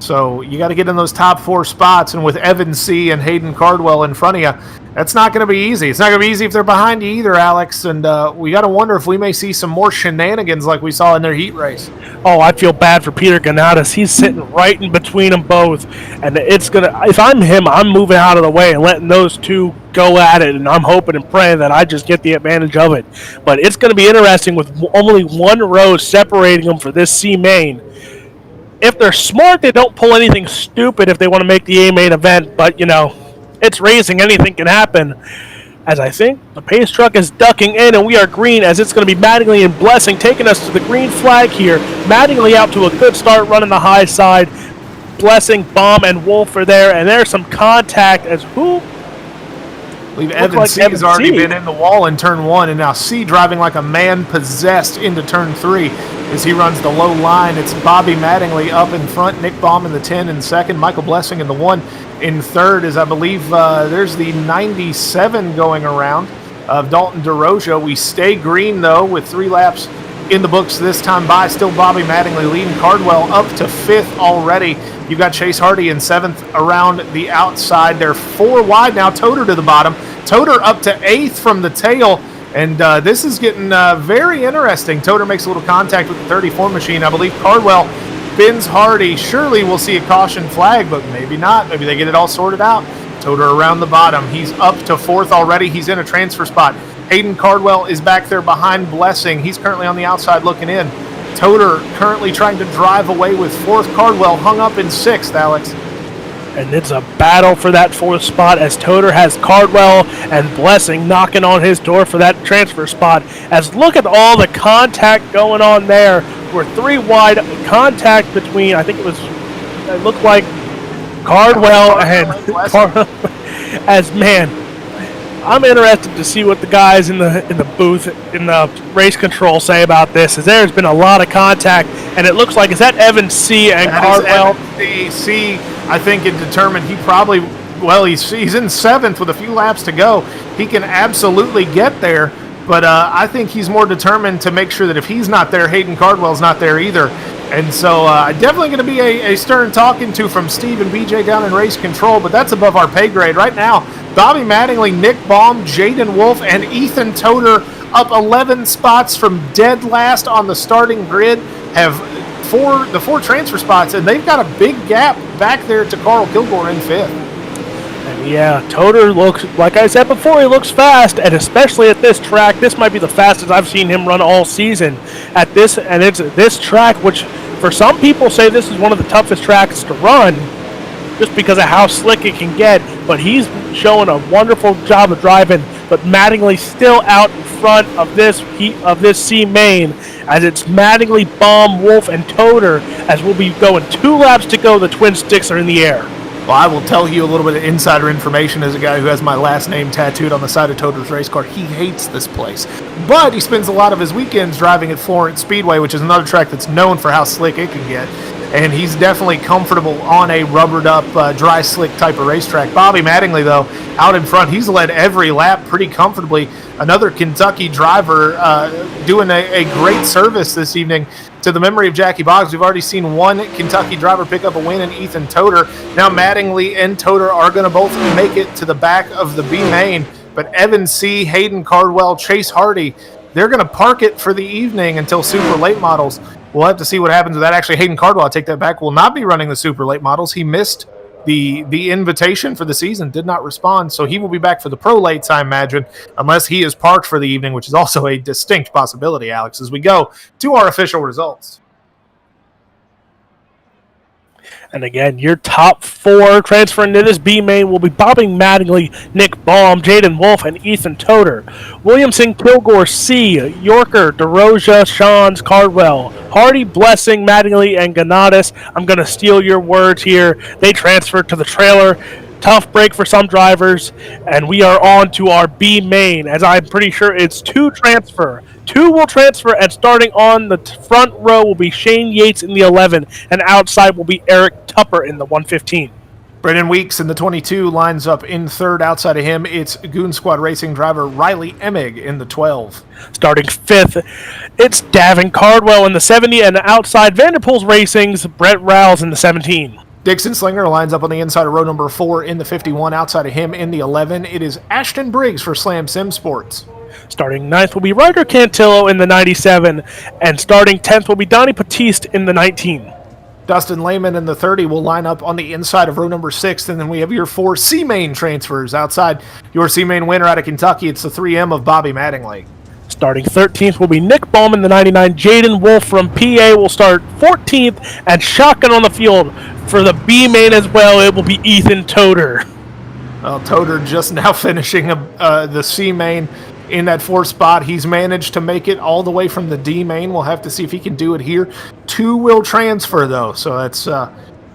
So you got to get in those top 4 spots. And with Evan C. and Hayden Cardwell in front of you, that's not going to be easy. It's not going to be easy if they're behind you either, Alex. And we got to wonder if we may see some more shenanigans like we saw in their heat race. Oh, I feel bad for Peter Ganatis. He's sitting right in between them both. And it's going to, if I'm him, I'm moving out of the way and letting those two go at it. And I'm hoping and praying that I just get the advantage of it. But it's going to be interesting with only 1 row separating them for this C main. If they're smart, they don't pull anything stupid if they want to make the A main event. But, you know, it's racing. Anything can happen. As I think the pace truck is ducking in, and we are green as it's going to be Mattingly and Blessing taking us to the green flag here. Mattingly out to a good start running the high side. Blessing, Baum, and Wolf are there, and there's some contact as who? I believe Evan C. has already been in the wall in turn 1, and now C driving like a man possessed into turn 3. as he runs the low line. It's Bobby Mattingly up in front, Nick Baum in the 10 in second, Michael Blessing in the 1 in third, as I believe there's the 97 going around of Dalton DeRoja. We stay green, though, with 3 laps in the books this time by. Still Bobby Mattingly leading Cardwell up to 5th already. You've got Chase Hardy in 7th around the outside. They're 4 wide now. Toter to the bottom. Toter up to 8th from the tail. And this is getting very interesting. Toter makes a little contact with the 34 machine. I believe Cardwell bends Hardy. Surely we'll see a caution flag, but maybe not. Maybe they get it all sorted out. Toter around the bottom. He's up to 4th already. He's in a transfer spot. Hayden Cardwell is back there behind Blessing. He's currently on the outside looking in. Toter currently trying to drive away with 4th. Cardwell hung up in 6th, Alex. And it's a battle for that 4th spot as Toter has Cardwell and Blessing knocking on his door for that transfer spot. As look at all the contact going on there. We're 3 wide contact between, I think it looked like Cardwell and as man. I'm interested to see what the guys in the booth, in the race control say about this, as there's been a lot of contact, and it looks like, is that Evan C. and that Cardwell? C, I think it determined he probably, well, he's in 7th with a few laps to go. He can absolutely get there, but I think he's more determined to make sure that if he's not there, Hayden Cardwell's not there either. And so definitely going to be a stern talking to from Steve and BJ down in race control, but that's above our pay grade. Right now, Bobby Mattingly, Nick Baum, Jaden Wolf, and Ethan Toter up 11 spots from dead last on the starting grid, have the 4 transfer spots, and they've got a big gap back there to Carl Kilgore in 5th. And yeah, Toter looks, like I said before, he looks fast, and especially at this track, this might be the fastest I've seen him run all season at this, and it's this track, which for some people say this is one of the toughest tracks to run, just because of how slick it can get, but he's showing a wonderful job of driving, but Mattingly still out in front of this C main, as it's Mattingly, Baum, Wolf, and Toter, as we'll be going 2 laps to go. The twin sticks are in the air. Well, I will tell you a little bit of insider information as a guy who has my last name tattooed on the side of Toter's race car. He hates this place, but he spends a lot of his weekends driving at Florence Speedway, which is another track that's known for how slick it can get. And he's definitely comfortable on a rubbered-up, dry, slick type of racetrack. Bobby Mattingly, though, out in front, he's led every lap pretty comfortably. Another Kentucky driver doing a great service this evening to the memory of Jackie Boggs. We've already seen one Kentucky driver pick up a win in Ethan Toter. Now Mattingly and Toter are going to both make it to the back of the B main. But Evan C., Hayden Cardwell, Chase Hardy, they're going to park it for the evening until super late models. We'll have to see what happens with that. Actually, Hayden Cardwell, I take that back, will not be running the super late models. He missed the invitation for the season, did not respond, so he will be back for the pro lates, I imagine, unless he is parked for the evening, which is also a distinct possibility, Alex, as we go to our official results. And again, your top 4 transferring to this B main will be Bobby Mattingly, Nick Baum, Jaden Wolf, and Ethan Toter. Williamson, Kilgore, C, Yorker, DeRoja, Shawns, Cardwell, Hardy, Blessing, Mattingly, and Ganatis. I'm going to steal your words here. They transferred to the trailer. Tough break for some drivers, and we are on to our B main, as I'm pretty sure it's 2 transfer. 2 will transfer, and starting on the front row will be Shane Yates in the 11, and outside will be Eric Tupper in the 115. Brendan Weeks in the 22 lines up in 3rd. Outside of him, it's Goon Squad Racing driver Riley Emig in the 12. Starting 5th, it's Davin Cardwell in the 70, and outside Vanderpool's Racing's Brett Rouse in the 17. Dixon Slinger lines up on the inside of row number 4 in the 51. Outside of him in the 11, it is Ashton Briggs for Slam Sim Sports. Starting 9th will be Ryder Cantillo in the 97, and starting 10th will be Donnie Batiste in the 19. Dustin Lehman in the 30 will line up on the inside of row number 6, and then we have your 4 C-Main transfers. Outside your C-Main winner out of Kentucky, it's the 3M of Bobby Mattingly. Starting 13th will be Nick Baum in the 99. Jaden Wolf from PA will start 14th, and shotgun on the field for the B main as well. It will be Ethan Toter. Well, Toter just now finishing the C main in that 4th spot. He's managed to make it all the way from the D main. We'll have to see if he can do it here. 2 will transfer though, so that's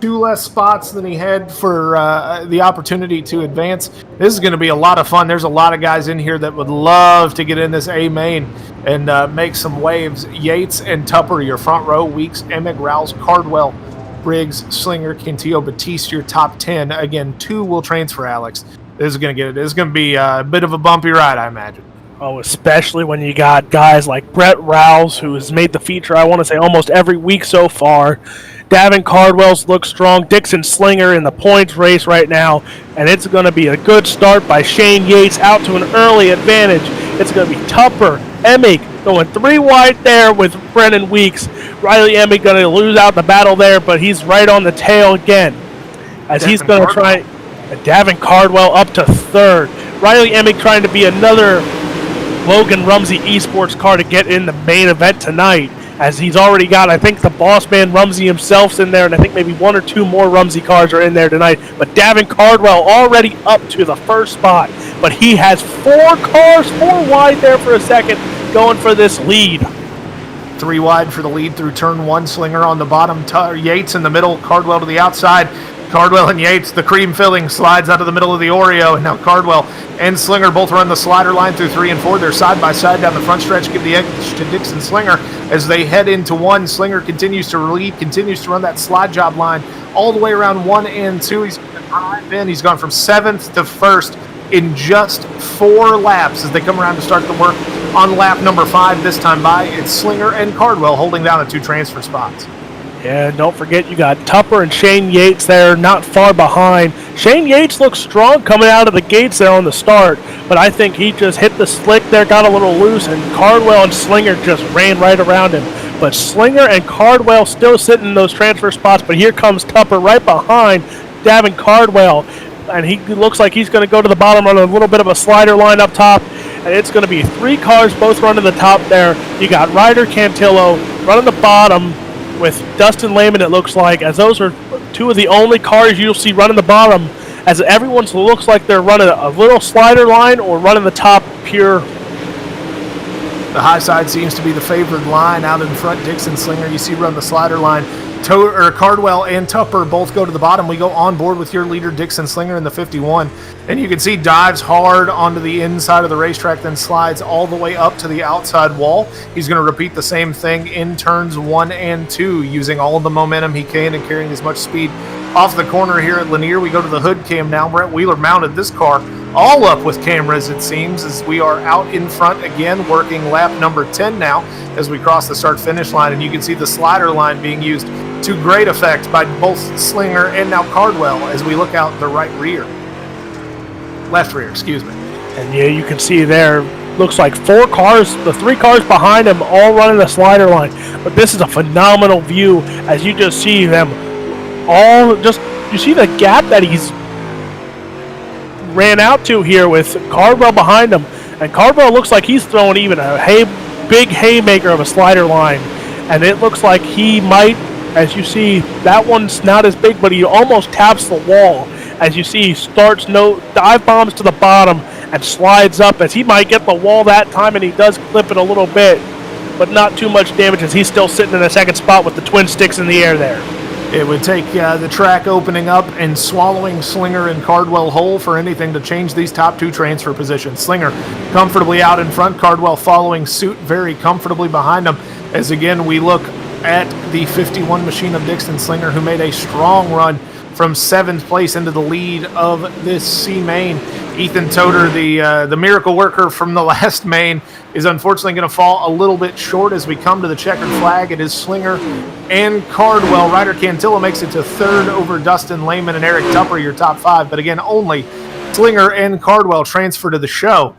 2 less spots than he had for the opportunity to advance. This is going to be a lot of fun. There's a lot of guys in here that would love to get in this A main and make some waves. Yates and Tupper, your front row. Weeks, Emig, Rouse, Cardwell, Briggs, Slinger, Cantillo, Batiste, your top 10. Again, 2 will transfer, Alex. This is going to be a bit of a bumpy ride, I imagine. Oh, especially when you got guys like Brett Rouse, who has made the feature, I want to say, almost every week so far. Davin Cardwell's looks strong. Dixon Slinger in the points race right now. And it's going to be a good start by Shane Yates out to an early advantage. It's going to be Tupper, Emig going 3 wide there with Brennan Weeks. Riley Emig going to lose out the battle there, but he's right on the tail again. As he's going to try. Davin Cardwell up to 3rd. Riley Emig trying to be another Logan Rumsey Esports car to get in the main event tonight, as he's already got, I think, the boss man Rumsey himself's in there, and I think maybe 1 or 2 more Rumsey cars are in there tonight. But Davin Cardwell already up to the 1st spot, but he has 4 cars, 4 wide there for a second, going for this lead. 3 wide for the lead through turn 1. Slinger on the bottom, Yates in the middle, Cardwell to the outside. Cardwell and Yates, the cream filling slides out of the middle of the Oreo, and now Cardwell and Slinger both run the slider line through 3 and 4. They're side by side down the front stretch, give the edge to Dixon Slinger as they head into 1. Slinger continues to lead, continues to run that slide job line all the way around 1 and 2. He's going to drive in. He's gone from 7th to 1st in just 4 laps as they come around to start the work on lap number 5. This time by, it's Slinger and Cardwell holding down the 2 transfer spots. Yeah, don't forget you got Tupper and Shane Yates there, not far behind. Shane Yates looks strong coming out of the gates there on the start, but I think he just hit the slick there, got a little loose, and Cardwell and Slinger just ran right around him. But Slinger and Cardwell still sitting in those transfer spots, but here comes Tupper right behind Davin Cardwell, and he looks like he's going to go to the bottom on a little bit of a slider line up top, and it's going to be 3 cars both running the top there. You got Ryder Cantillo running the bottom, with Dustin Lehman, it looks like, as those are 2 of the only cars you'll see running the bottom, as everyone looks like they're running a little slider line or running the top pure. The high side seems to be the favored line out in front. Dixon Slinger, you see run the slider line. Cardwell and Tupper both go to the bottom. We go on board with your leader, Dixon Slinger, in the 51. And you can see dives hard onto the inside of the racetrack, then slides all the way up to the outside wall. He's going to repeat the same thing in turns 1 and 2, using all of the momentum he can and carrying as much speed off the corner here at Lanier. We go to the hood cam now. Brent Wheeler mounted this car all up with cameras, it seems, as we are out in front again, working lap number 10 now as we cross the start-finish line. And you can see the slider line being used to great effect by both Slinger and now Cardwell as we look out the left rear, excuse me. And yeah, you can see there, looks like 4 cars, the 3 cars behind him all running the slider line. But this is a phenomenal view as you just see them all, you see the gap that he's ran out to here with Cardwell behind him. And Cardwell looks like he's throwing even a big haymaker of a slider line. And it looks like he might, as you see, that one's not as big, but he almost taps the wall. As you see, he starts dive bombs to the bottom and slides up, as he might get the wall that time, and he does clip it a little bit, but not too much damage as he's still sitting in the 2nd spot with the twin sticks in the air there. It would take the track opening up and swallowing Slinger and Cardwell whole for anything to change these top 2 transfer positions. Slinger comfortably out in front, Cardwell following suit very comfortably behind him, as again we look at the 51 machine of Dixon Slinger, who made a strong run from 7th place into the lead of this C main. Ethan Toder, the miracle worker from the last main, is unfortunately going to fall a little bit short as we come to the checkered flag. It is Slinger and Cardwell. Ryder Cantillo makes it to 3rd over Dustin Lehman and Eric Tupper, your top 5. But again, only Slinger and Cardwell transfer to the show.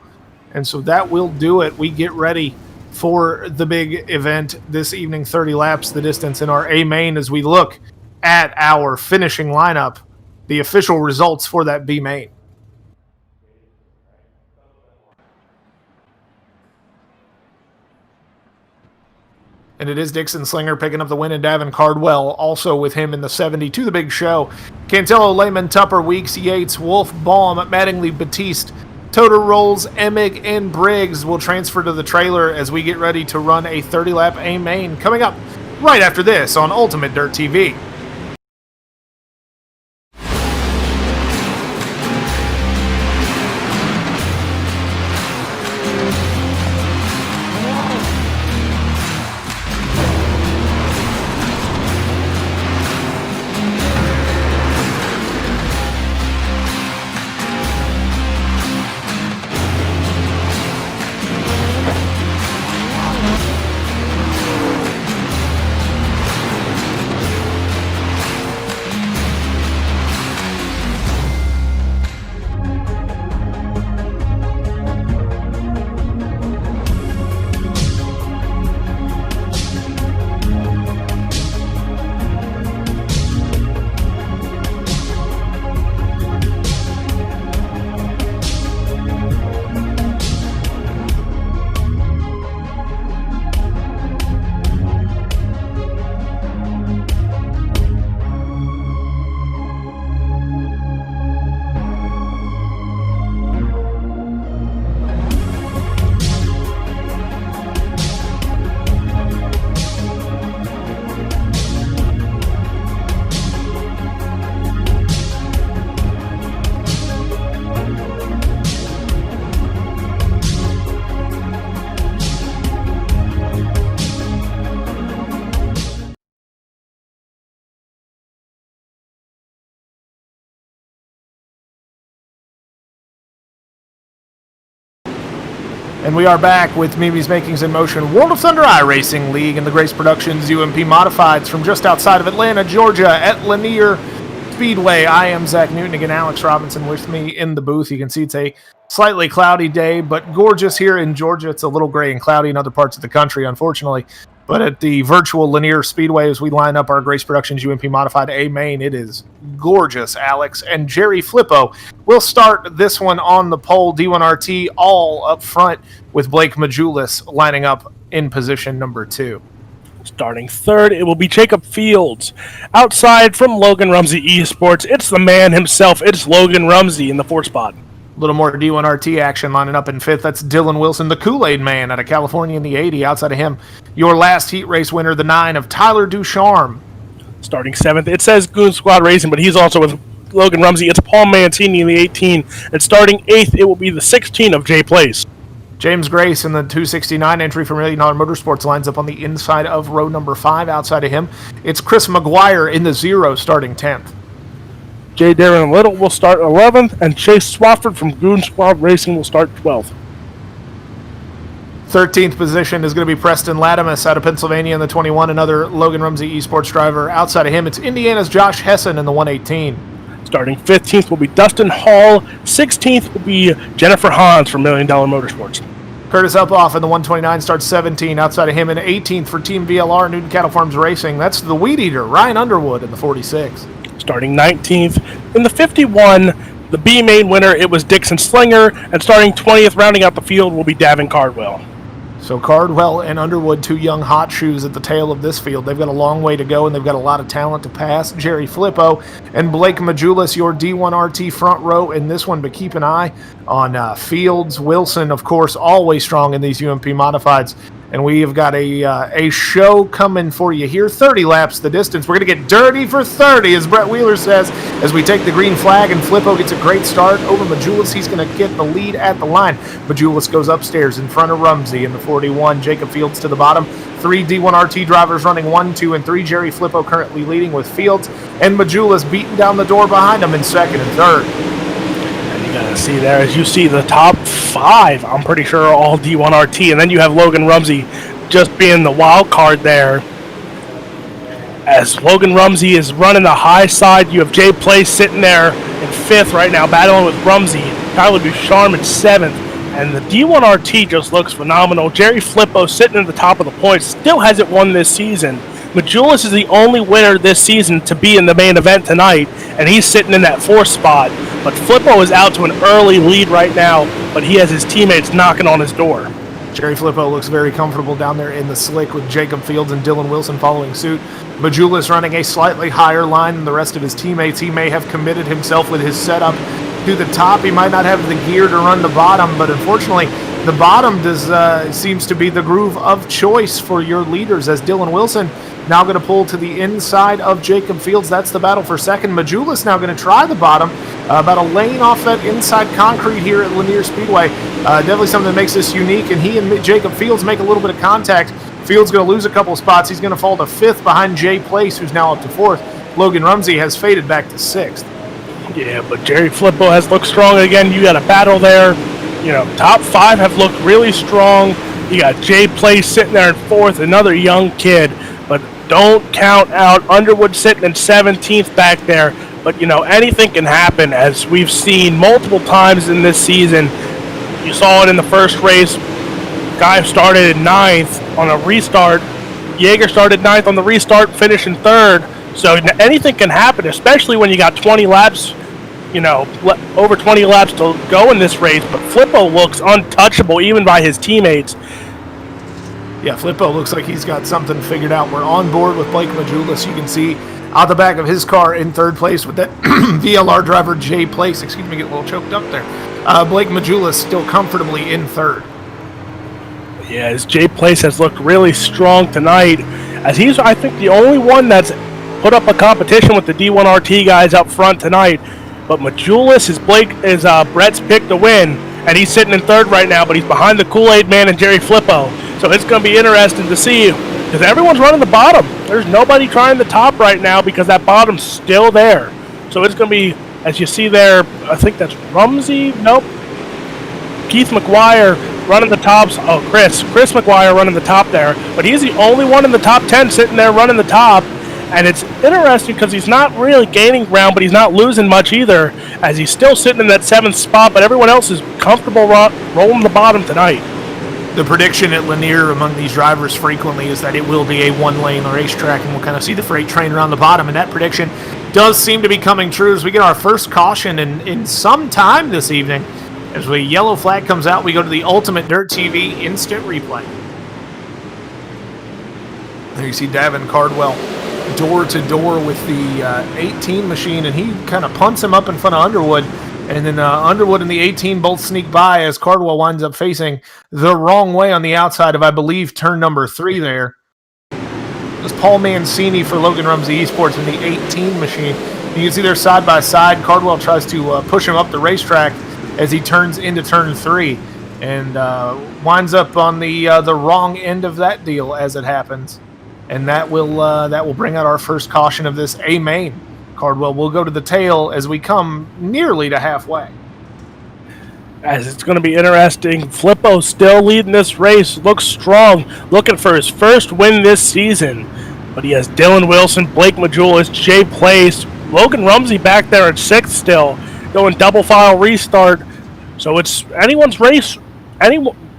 And so that will do it. We get ready for the big event this evening, 30 laps the distance in our A main, as we look at our finishing lineup, the official results for that B main. And it is Dixon Slinger picking up the win, and Davin Cardwell also with him in the 70 to the big show. Cantillo, Lehman, Tupper, Weeks, Yates, Wolf, Baum, Mattingly, Batiste, Toder, Rolls, Emig, and Briggs will transfer to the trailer as we get ready to run a 30-lap A main coming up right after this on Ultimate Dirt TV. And we are back with Mimi's Makings in Motion World of Thunder iRacing League and the Grace Productions UMP Modifieds from just outside of Atlanta, Georgia at Lanier Speedway. I am Zach Newton, again Alex Robinson with me in the booth. You can see it's a slightly cloudy day, but gorgeous here in Georgia. It's a little gray and cloudy in other parts of the country, unfortunately. But at the virtual Lanier Speedway, as we line up our Grace Productions UMP Modified A main, it is gorgeous, Alex. And Jerry Flippo will start this one on the pole, D1RT, all up front with Blake Majulis lining up in position number 2. Starting third, it will be Jacob Fields. Outside from Logan Rumsey Esports, it's the man himself. It's Logan Rumsey in the 4th spot. A little more D1RT action lining up in 5th. That's Dylan Wilson, the Kool-Aid Man out of California in the 80. Outside of him, your last heat race winner, the 9 of Tyler Ducharme. Starting 7th, it says Goon Squad Racing, but he's also with Logan Rumsey. It's Paul Mantini in the 18. And starting 8th, it will be the 16 of Jay Place. James Grace in the 269 entry from $1 Million Motorsports lines up on the inside of row number 5. Outside of him, it's Chris McGuire in the 0 starting 10th. Jay Darren Little will start 11th, and Chase Swafford from Goon Squad Racing will start 12th. 13th position is going to be Preston Latimus out of Pennsylvania in the 21, another Logan Rumsey Esports driver. Outside of him, it's Indiana's Josh Hessen in the 118. Starting 15th will be Dustin Hall. 16th will be Jennifer Hans from $1 Million Motorsports. Curtis Upoff in the 129 starts 17. Outside of him, in 18th for Team VLR Newton Cattle Farms Racing, that's the Weed Eater, Ryan Underwood in the 46. Starting 19th. In the 51, the B main winner, it was Dixon Slinger, and starting 20th, rounding out the field, will be Davin Cardwell. So Cardwell and Underwood, 2 young hot shoes at the tail of this field. They've got a long way to go, and they've got a lot of talent to pass. Jerry Flippo and Blake Majulis, your D1RT front row in this one, but keep an eye on Fields. Wilson, of course, always strong in these UMP Modifieds. And we have got a show coming for you here. 30 laps the distance. We're going to get dirty for 30, as Brett Wheeler says, as we take the green flag, and Flippo gets a great start over Majulis. He's going to get the lead at the line. Majulis goes upstairs in front of Rumsey in the 41. Jacob Fields to the bottom. 3 D1RT drivers running 1, 2, and 3. Jerry Flippo currently leading with Fields, and Majulis beating down the door behind him in 2nd and 3rd. You gotta see there, as you see the top 5, I'm pretty sure are all D1RT, and then you have Logan Rumsey just being the wild card there. As Logan Rumsey is running the high side, you have Jay Place sitting there in 5th right now, battling with Rumsey. Tyler Ducharme in 7th, and the D1RT just looks phenomenal. Jerry Flippo sitting at the top of the points, still hasn't won this season. Majulis is the only winner this season to be in the main event tonight, and he's sitting in that 4th spot. But Flippo is out to an early lead right now, but he has his teammates knocking on his door. Jerry Flippo looks very comfortable down there in the slick with Jacob Fields and Dylan Wilson following suit. Majulis running a slightly higher line than the rest of his teammates. He may have committed himself with his setup to the top. He might not have the gear to run the bottom, but unfortunately, the bottom seems to be the groove of choice for your leaders, as Dylan Wilson now going to pull to the inside of Jacob Fields. That's the battle for 2nd. Majulis now going to try the bottom, about a lane off that inside concrete here at Lanier Speedway. Definitely something that makes this unique, and he and Jacob Fields make a little bit of contact. Fields going to lose a couple of spots. He's going to fall to 5th behind Jay Place, who's now up to 4th. Logan Rumsey has faded back to 6th. Yeah, but Jerry Flippo has looked strong again. You got a battle there. You know, top 5 have looked really strong. You got Jay Place sitting there in 4th, another young kid. But don't count out Underwood sitting in 17th back there. But, you know, anything can happen, as we've seen multiple times in this season. You saw it in the first race. Guy started in 9th on a restart. Yeager started 9th on the restart, finishing 3rd. So anything can happen, especially when you got 20 laps, you know, over 20 laps to go in this race. But Flippo looks untouchable, even by his teammates. Yeah, Flippo looks like he's got something figured out. We're on board with Blake Majulis. You can see out the back of his car in 3rd place with that VLR driver Jay Place. Excuse me, get a little choked up there. Blake Majulis still comfortably in 3rd. Yeah, as Jay Place has looked really strong tonight, as he's, I think, the only one that's put up a competition with the D1RT guys up front tonight. But Majulis is Brett's pick to win, and he's sitting in 3rd right now, but he's behind the Kool-Aid Man and Jerry Flippo. So it's going to be interesting to see, because everyone's running the bottom. There's nobody trying the top right now because that bottom's still there. So it's going to be, as you see there, I think that's Rumsey. Nope. Keith McGuire running the tops. Oh, Chris McGuire running the top there, but he's the only one in the top 10 sitting there running the top. And it's interesting because he's not really gaining ground, but he's not losing much either, as he's still sitting in that 7th spot, but everyone else is comfortable rolling the bottom tonight. The prediction at Lanier among these drivers frequently is that it will be a one-lane racetrack, and we'll kind of see the freight train around the bottom, and that prediction does seem to be coming true as we get our first caution in some time this evening. As the yellow flag comes out, we go to the Ultimate Dirt TV instant replay. There you see Davin Cardwell door to door with the 18 machine, and he kind of punts him up in front of Underwood, and then Underwood and the 18 both sneak by as Cardwell winds up facing the wrong way on the outside of, I believe, turn number 3 there. It was Paul Mancini for Logan Rumsey Esports in the 18 machine. You can see they're side by side. Cardwell tries to push him up the racetrack as he turns into turn 3, and winds up on the wrong end of that deal as it happens. And that will bring out our first caution of this A main. Cardwell will go to the tail as we come nearly to halfway. As it's going to be interesting. Flippo still leading this race. Looks strong. Looking for his first win this season. But he has Dylan Wilson, Blake Majulis, Jay Place, Logan Rumsey back there at 6th still. Going double file restart. So it's anyone's race.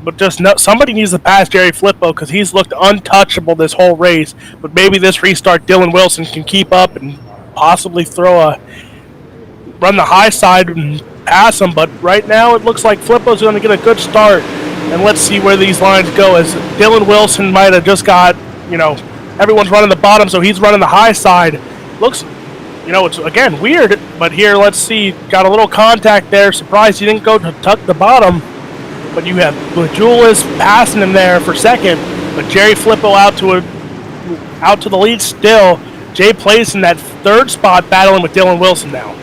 But somebody needs to pass Jerry Flippo because he's looked untouchable this whole race. But maybe this restart, Dylan Wilson can keep up and possibly run the high side and pass him. But right now it looks like Flippo's going to get a good start. And let's see where these lines go, as Dylan Wilson might have just got, everyone's running the bottom, so he's running the high side. Looks, it's again weird. But here, let's see, got a little contact there. Surprised he didn't go to tuck the bottom. But you have Majulis passing him there for 2nd, but Jerry Flippo out to the lead still. Jay Place in that 3rd spot battling with Dylan Wilson now.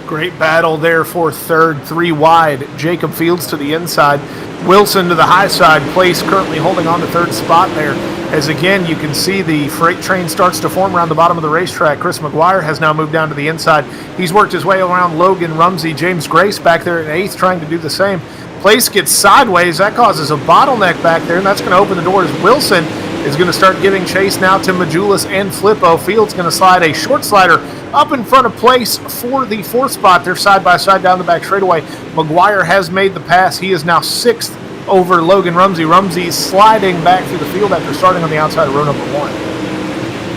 Great battle there for 3rd, 3 wide. Jacob Fields to the inside, Wilson to the high side. Place currently holding on to 3rd spot there. As again, you can see the freight train starts to form around the bottom of the racetrack. Chris McGuire has now moved down to the inside. He's worked his way around Logan Rumsey. James Grace back there in 8th trying to do the same. Place gets sideways. That causes a bottleneck back there, and that's going to open the doors. Wilson is going to start giving chase now to Majulis and Flippo. Fields going to slide a short slider up in front of Place for the 4th spot. They're side by side down the back straightaway. McGuire has made the pass. He is now 6th over Logan Rumsey. Rumsey's sliding back through the field after starting on the outside of row number 1.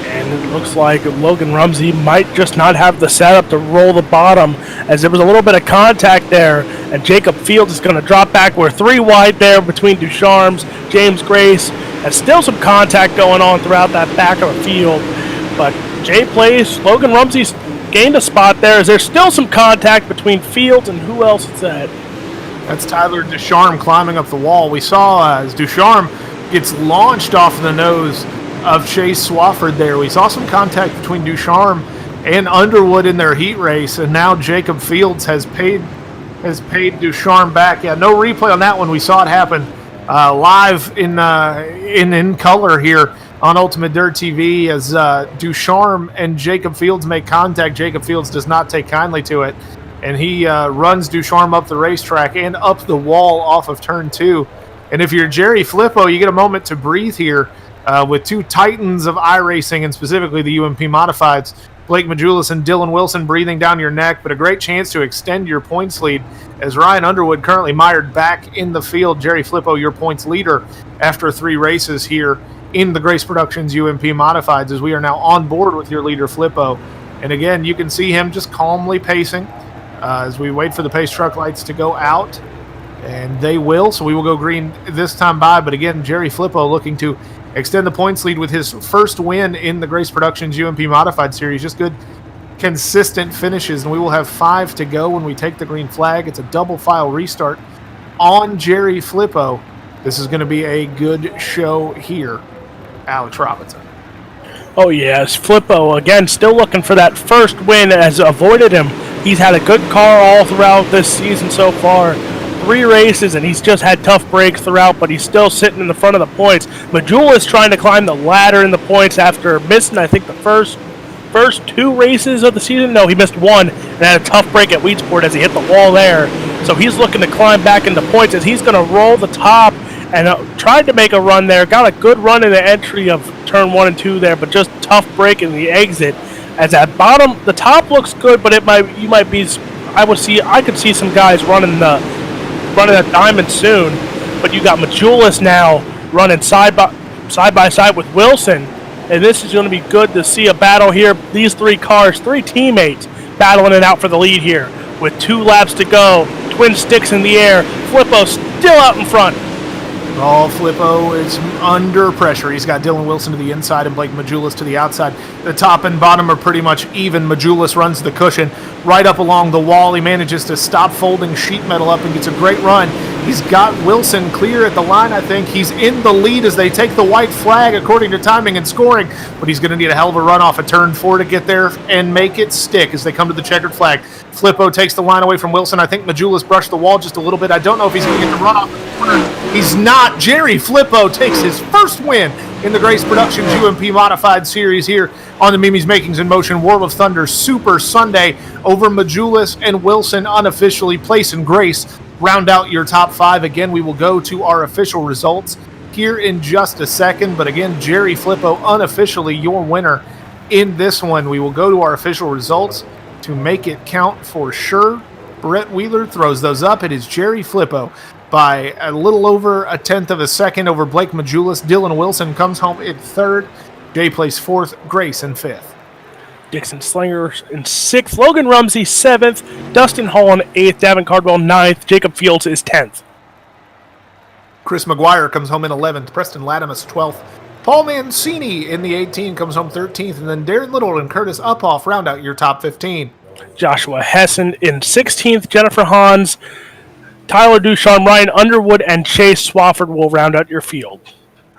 And it looks like Logan Rumsey might just not have the setup to roll the bottom, as there was a little bit of contact there, and Jacob Fields is going to drop back. We're 3 wide there between Ducharmes, James Grace, and still some contact going on throughout that back of the field. But Jay Place, Logan Rumsey's gained a spot there. Is there still some contact between Fields and who else is that? That's Tyler Ducharme climbing up the wall. We saw as Ducharme gets launched off the nose of Chase Swafford there. We saw some contact between Ducharme and Underwood in their heat race, and now Jacob Fields has paid Ducharme back. Yeah, no replay on that one. We saw it happen live in color here on Ultimate Dirt TV as Ducharme and Jacob Fields make contact. Jacob Fields does not take kindly to it, and he runs Ducharme up the racetrack and up the wall off of turn 2. And if you're Jerry Flippo, you get a moment to breathe here. With 2 titans of iRacing, and specifically the UMP Modifieds, Blake Majulis and Dylan Wilson breathing down your neck, but a great chance to extend your points lead as Ryan Underwood currently mired back in the field. Jerry Flippo, your points leader after 3 races here in the Grace Productions UMP Modifieds, as we are now on board with your leader Flippo. And again, you can see him just calmly pacing as we wait for the pace truck lights to go out, and they will, so we will go green this time by. But again, Jerry Flippo looking to extend the points lead with his first win in the Grace Productions UMP Modified Series. Just good, consistent finishes, and we will have 5 to go when we take the green flag. It's a double file restart on Jerry Flippo. This is going to be a good show here. Alex Robinson. Oh yes, Flippo again still looking for that first win, has avoided him. He's had a good car all throughout this season so far. 3 races, and he's just had tough breaks throughout, but he's still sitting in the front of the points. Majulis trying to climb the ladder in the points after missing, I think, the first 2 races of the season. No, he missed 1 and had a tough break at Weedsport as he hit the wall there. So he's looking to climb back into points as he's going to roll the top and tried to make a run there. Got a good run in the entry of turn 1 and 2 there, but just tough break in the exit. As at bottom, the top looks good, but I could see some guys running a diamond soon. But you got Majulis now running side by side with Wilson, and this is going to be good to see a battle here. These 3 cars, 3 teammates battling it out for the lead here with 2 laps to go. Twin sticks in the air. Flippo still out in front. Oh, Flippo is under pressure. He's got Dylan Wilson to the inside and Blake Majulis to the outside. The top and bottom are pretty much even. Majulis runs the cushion right up along the wall. He manages to stop folding sheet metal up and gets a great run. He's got Wilson clear at the line, I think. He's in the lead as they take the white flag according to timing and scoring, but he's going to need a hell of a run off of turn 4 to get there and make it stick as they come to the checkered flag. Flippo takes the line away from Wilson. I think Majulis brushed the wall just a little bit. I don't know if he's going to get the run off the corner. He's not. Jerry Flippo takes his first win in the Grace Productions UMP Modified Series here on the Mimi's Makings in Motion World of Thunder Super Sunday over Majulis and Wilson unofficially. Place and Grace round out your top 5. Again, we will go to our official results here in just a second. But again, Jerry Flippo unofficially your winner in this one. We will go to our official results to make it count for sure. Brett Wheeler throws those up. It is Jerry Flippo by a little over a tenth of a second over Blake Majulis. Dylan Wilson comes home in 3rd. Jay plays 4th. Grace in 5th. Dixon Slinger in 6th. Logan Rumsey 7th. Dustin Hall in 8th. Davin Cardwell 9th. Jacob Fields is 10th. Chris McGuire comes home in 11th. Preston Latimus 12th. Paul Mancini in the 18 comes home 13th. And then Darren Little and Curtis Uphoff round out your top 15. Joshua Hessen in 16th. Jennifer Hans, Tyler Ducharme, Ryan Underwood, and Chase Swafford will round out your field.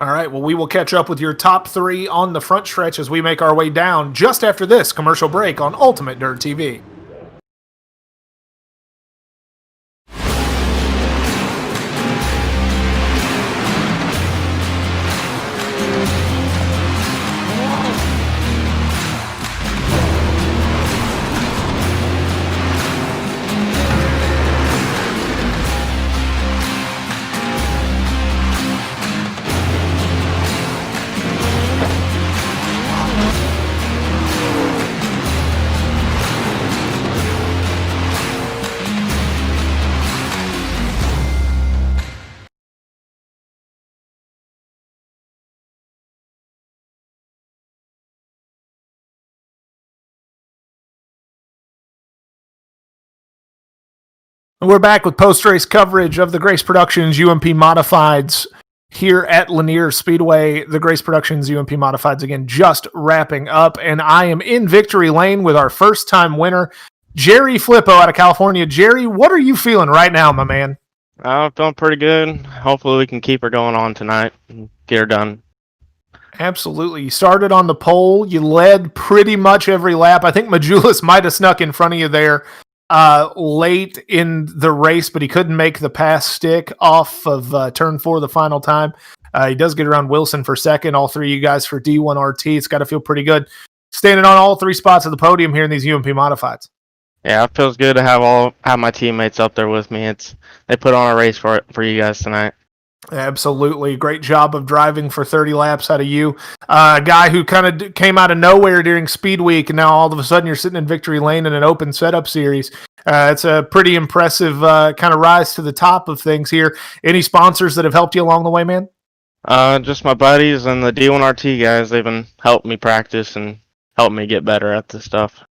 All right, well, we will catch up with your top 3 on the front stretch as we make our way down just after this commercial break on Ultimate Dirt TV. We're back with post-race coverage of the Grace Productions UMP Modifieds here at Lanier Speedway. The Grace Productions UMP Modifieds, again, just wrapping up, and I am in victory lane with our first-time winner, Jerry Flippo out of California. Jerry, what are you feeling right now, my man? I'm feeling pretty good. Hopefully we can keep her going on tonight and get her done. Absolutely. You started on the pole. You led pretty much every lap. I think Majulis might have snuck in front of you there late in the race, but he couldn't make the pass stick off of turn 4 the final time. He does get around Wilson for second. All 3 of you guys for D1RT. It's got to feel pretty good standing on all 3 spots of the podium here in these UMP Modifieds. Yeah, it feels good to have my teammates up there with me. They put on a race for you guys tonight. Absolutely. Great job of driving for 30 laps out of you. A guy who kind of came out of nowhere during Speed Week, and now all of a sudden you're sitting in victory lane in an open setup series. It's a pretty impressive kind of rise to the top of things here. Any sponsors that have helped you along the way, man? Just my buddies and the D1RT guys. They've been helping me practice and helping me get better at this stuff.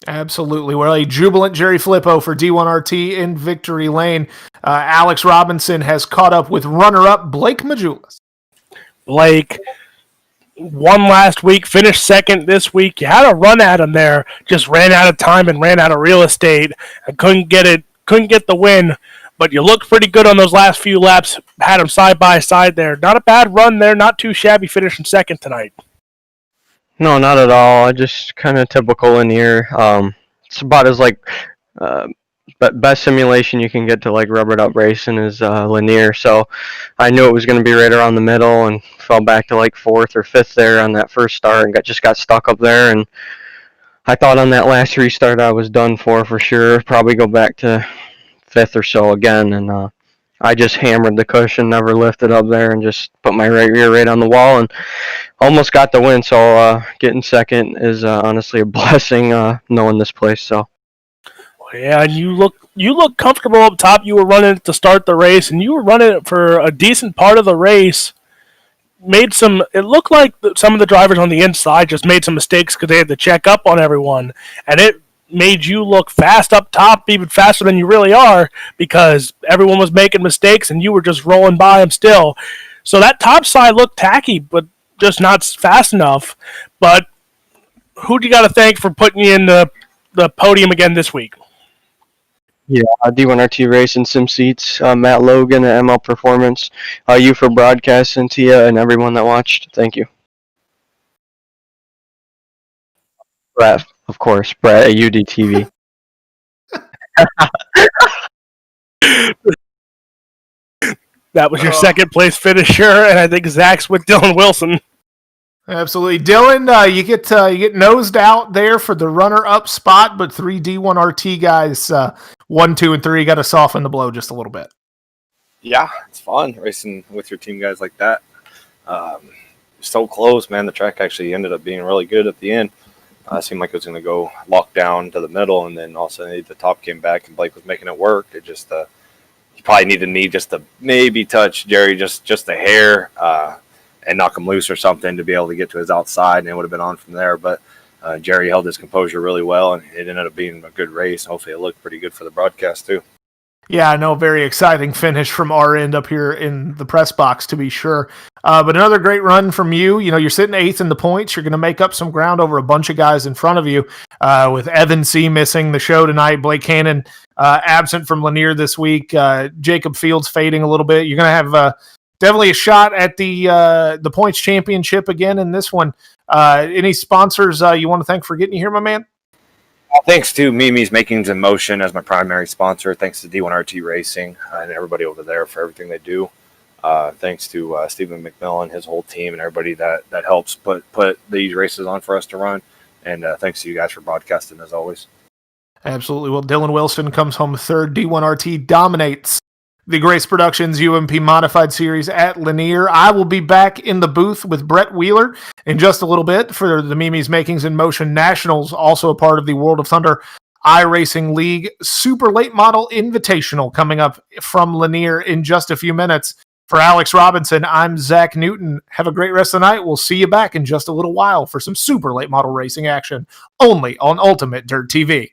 Absolutely. Well, a jubilant Jerry Flippo for D1RT in victory lane. Alex Robinson has caught up with runner-up Blake Majulis. Blake won last week, finished second this week. You had a run at him there, just ran out of time and ran out of real estate and couldn't get the win. But you looked pretty good on those last few laps. Had him side by side there. Not a bad run there, not too shabby finishing second tonight. No, not at all. I just kind of typical Lanier. It's about as best simulation you can get to rubbered up racing is Lanier. So I knew it was going to be right around the middle and fell back to 4th or 5th there on that first start and got stuck up there. And I thought on that last restart I was done for sure. Probably go back to fifth or so again, and I just hammered the cushion, never lifted up there, and just put my right rear right on the wall and almost got the win. So getting second is honestly a blessing, knowing this place. So. Yeah, and you look comfortable up top. You were running it to start the race, and you were running it for a decent part of the race. It looked like some of the drivers on the inside just made some mistakes because they had to check up on everyone, and it made you look fast up top, even faster than you really are, because everyone was making mistakes and you were just rolling by them still. So that top side looked tacky, but just not fast enough. But who do you got to thank for putting you in the podium again this week? Yeah, D1RT Racing Sim Seats, Matt Logan at ML Performance, you for broadcasting, Tia, and everyone that watched. Thank you. Brett, of course, Brett at UDTV. That was your second place finisher, and I think Zach's with Dylan Wilson. Absolutely, Dylan. You get nosed out there for the runner-up spot, but 3 D1RT guys, 1, 2, and 3, got to soften the blow just a little bit. Yeah, it's fun racing with your team guys like that. So close, man. The track actually ended up being really good at the end. It seemed like it was going to go locked down to the middle, and then all of a sudden the top came back, and Blake was making it work. It just you probably need just to maybe touch Jerry just a hair. And knock him loose or something to be able to get to his outside, and it would have been on from there. But Jerry held his composure really well, and it ended up being a good race. Hopefully it looked pretty good for the broadcast too. Yeah, I know, very exciting finish from our end up here in the press box, to be sure. But another great run from you. You know, you're sitting 8th in the points. You're going to make up some ground over a bunch of guys in front of you, with Evan C. missing the show tonight, Blake Cannon absent from Lanier this week, Jacob Fields fading a little bit. You're going to have definitely a shot at the points championship again in this one. Any sponsors you want to thank for getting you here, my man? Thanks to Mimi's Makings in Motion as my primary sponsor. Thanks to D1RT Racing and everybody over there for everything they do. Thanks to Stephen McMillan, his whole team, and everybody that helps put these races on for us to run. And thanks to you guys for broadcasting as always. Absolutely. Well, Dylan Wilson comes home third. D1RT dominates the Grace Productions UMP Modified Series at Lanier. I will be back in the booth with Brett Wheeler in just a little bit for the Mimi's Makings in Motion Nationals, also a part of the World of Thunder iRacing League Super Late Model Invitational coming up from Lanier in just a few minutes. For Alex Robinson, I'm Zach Newton. Have a great rest of the night. We'll see you back in just a little while for some super late model racing action only on Ultimate Dirt TV.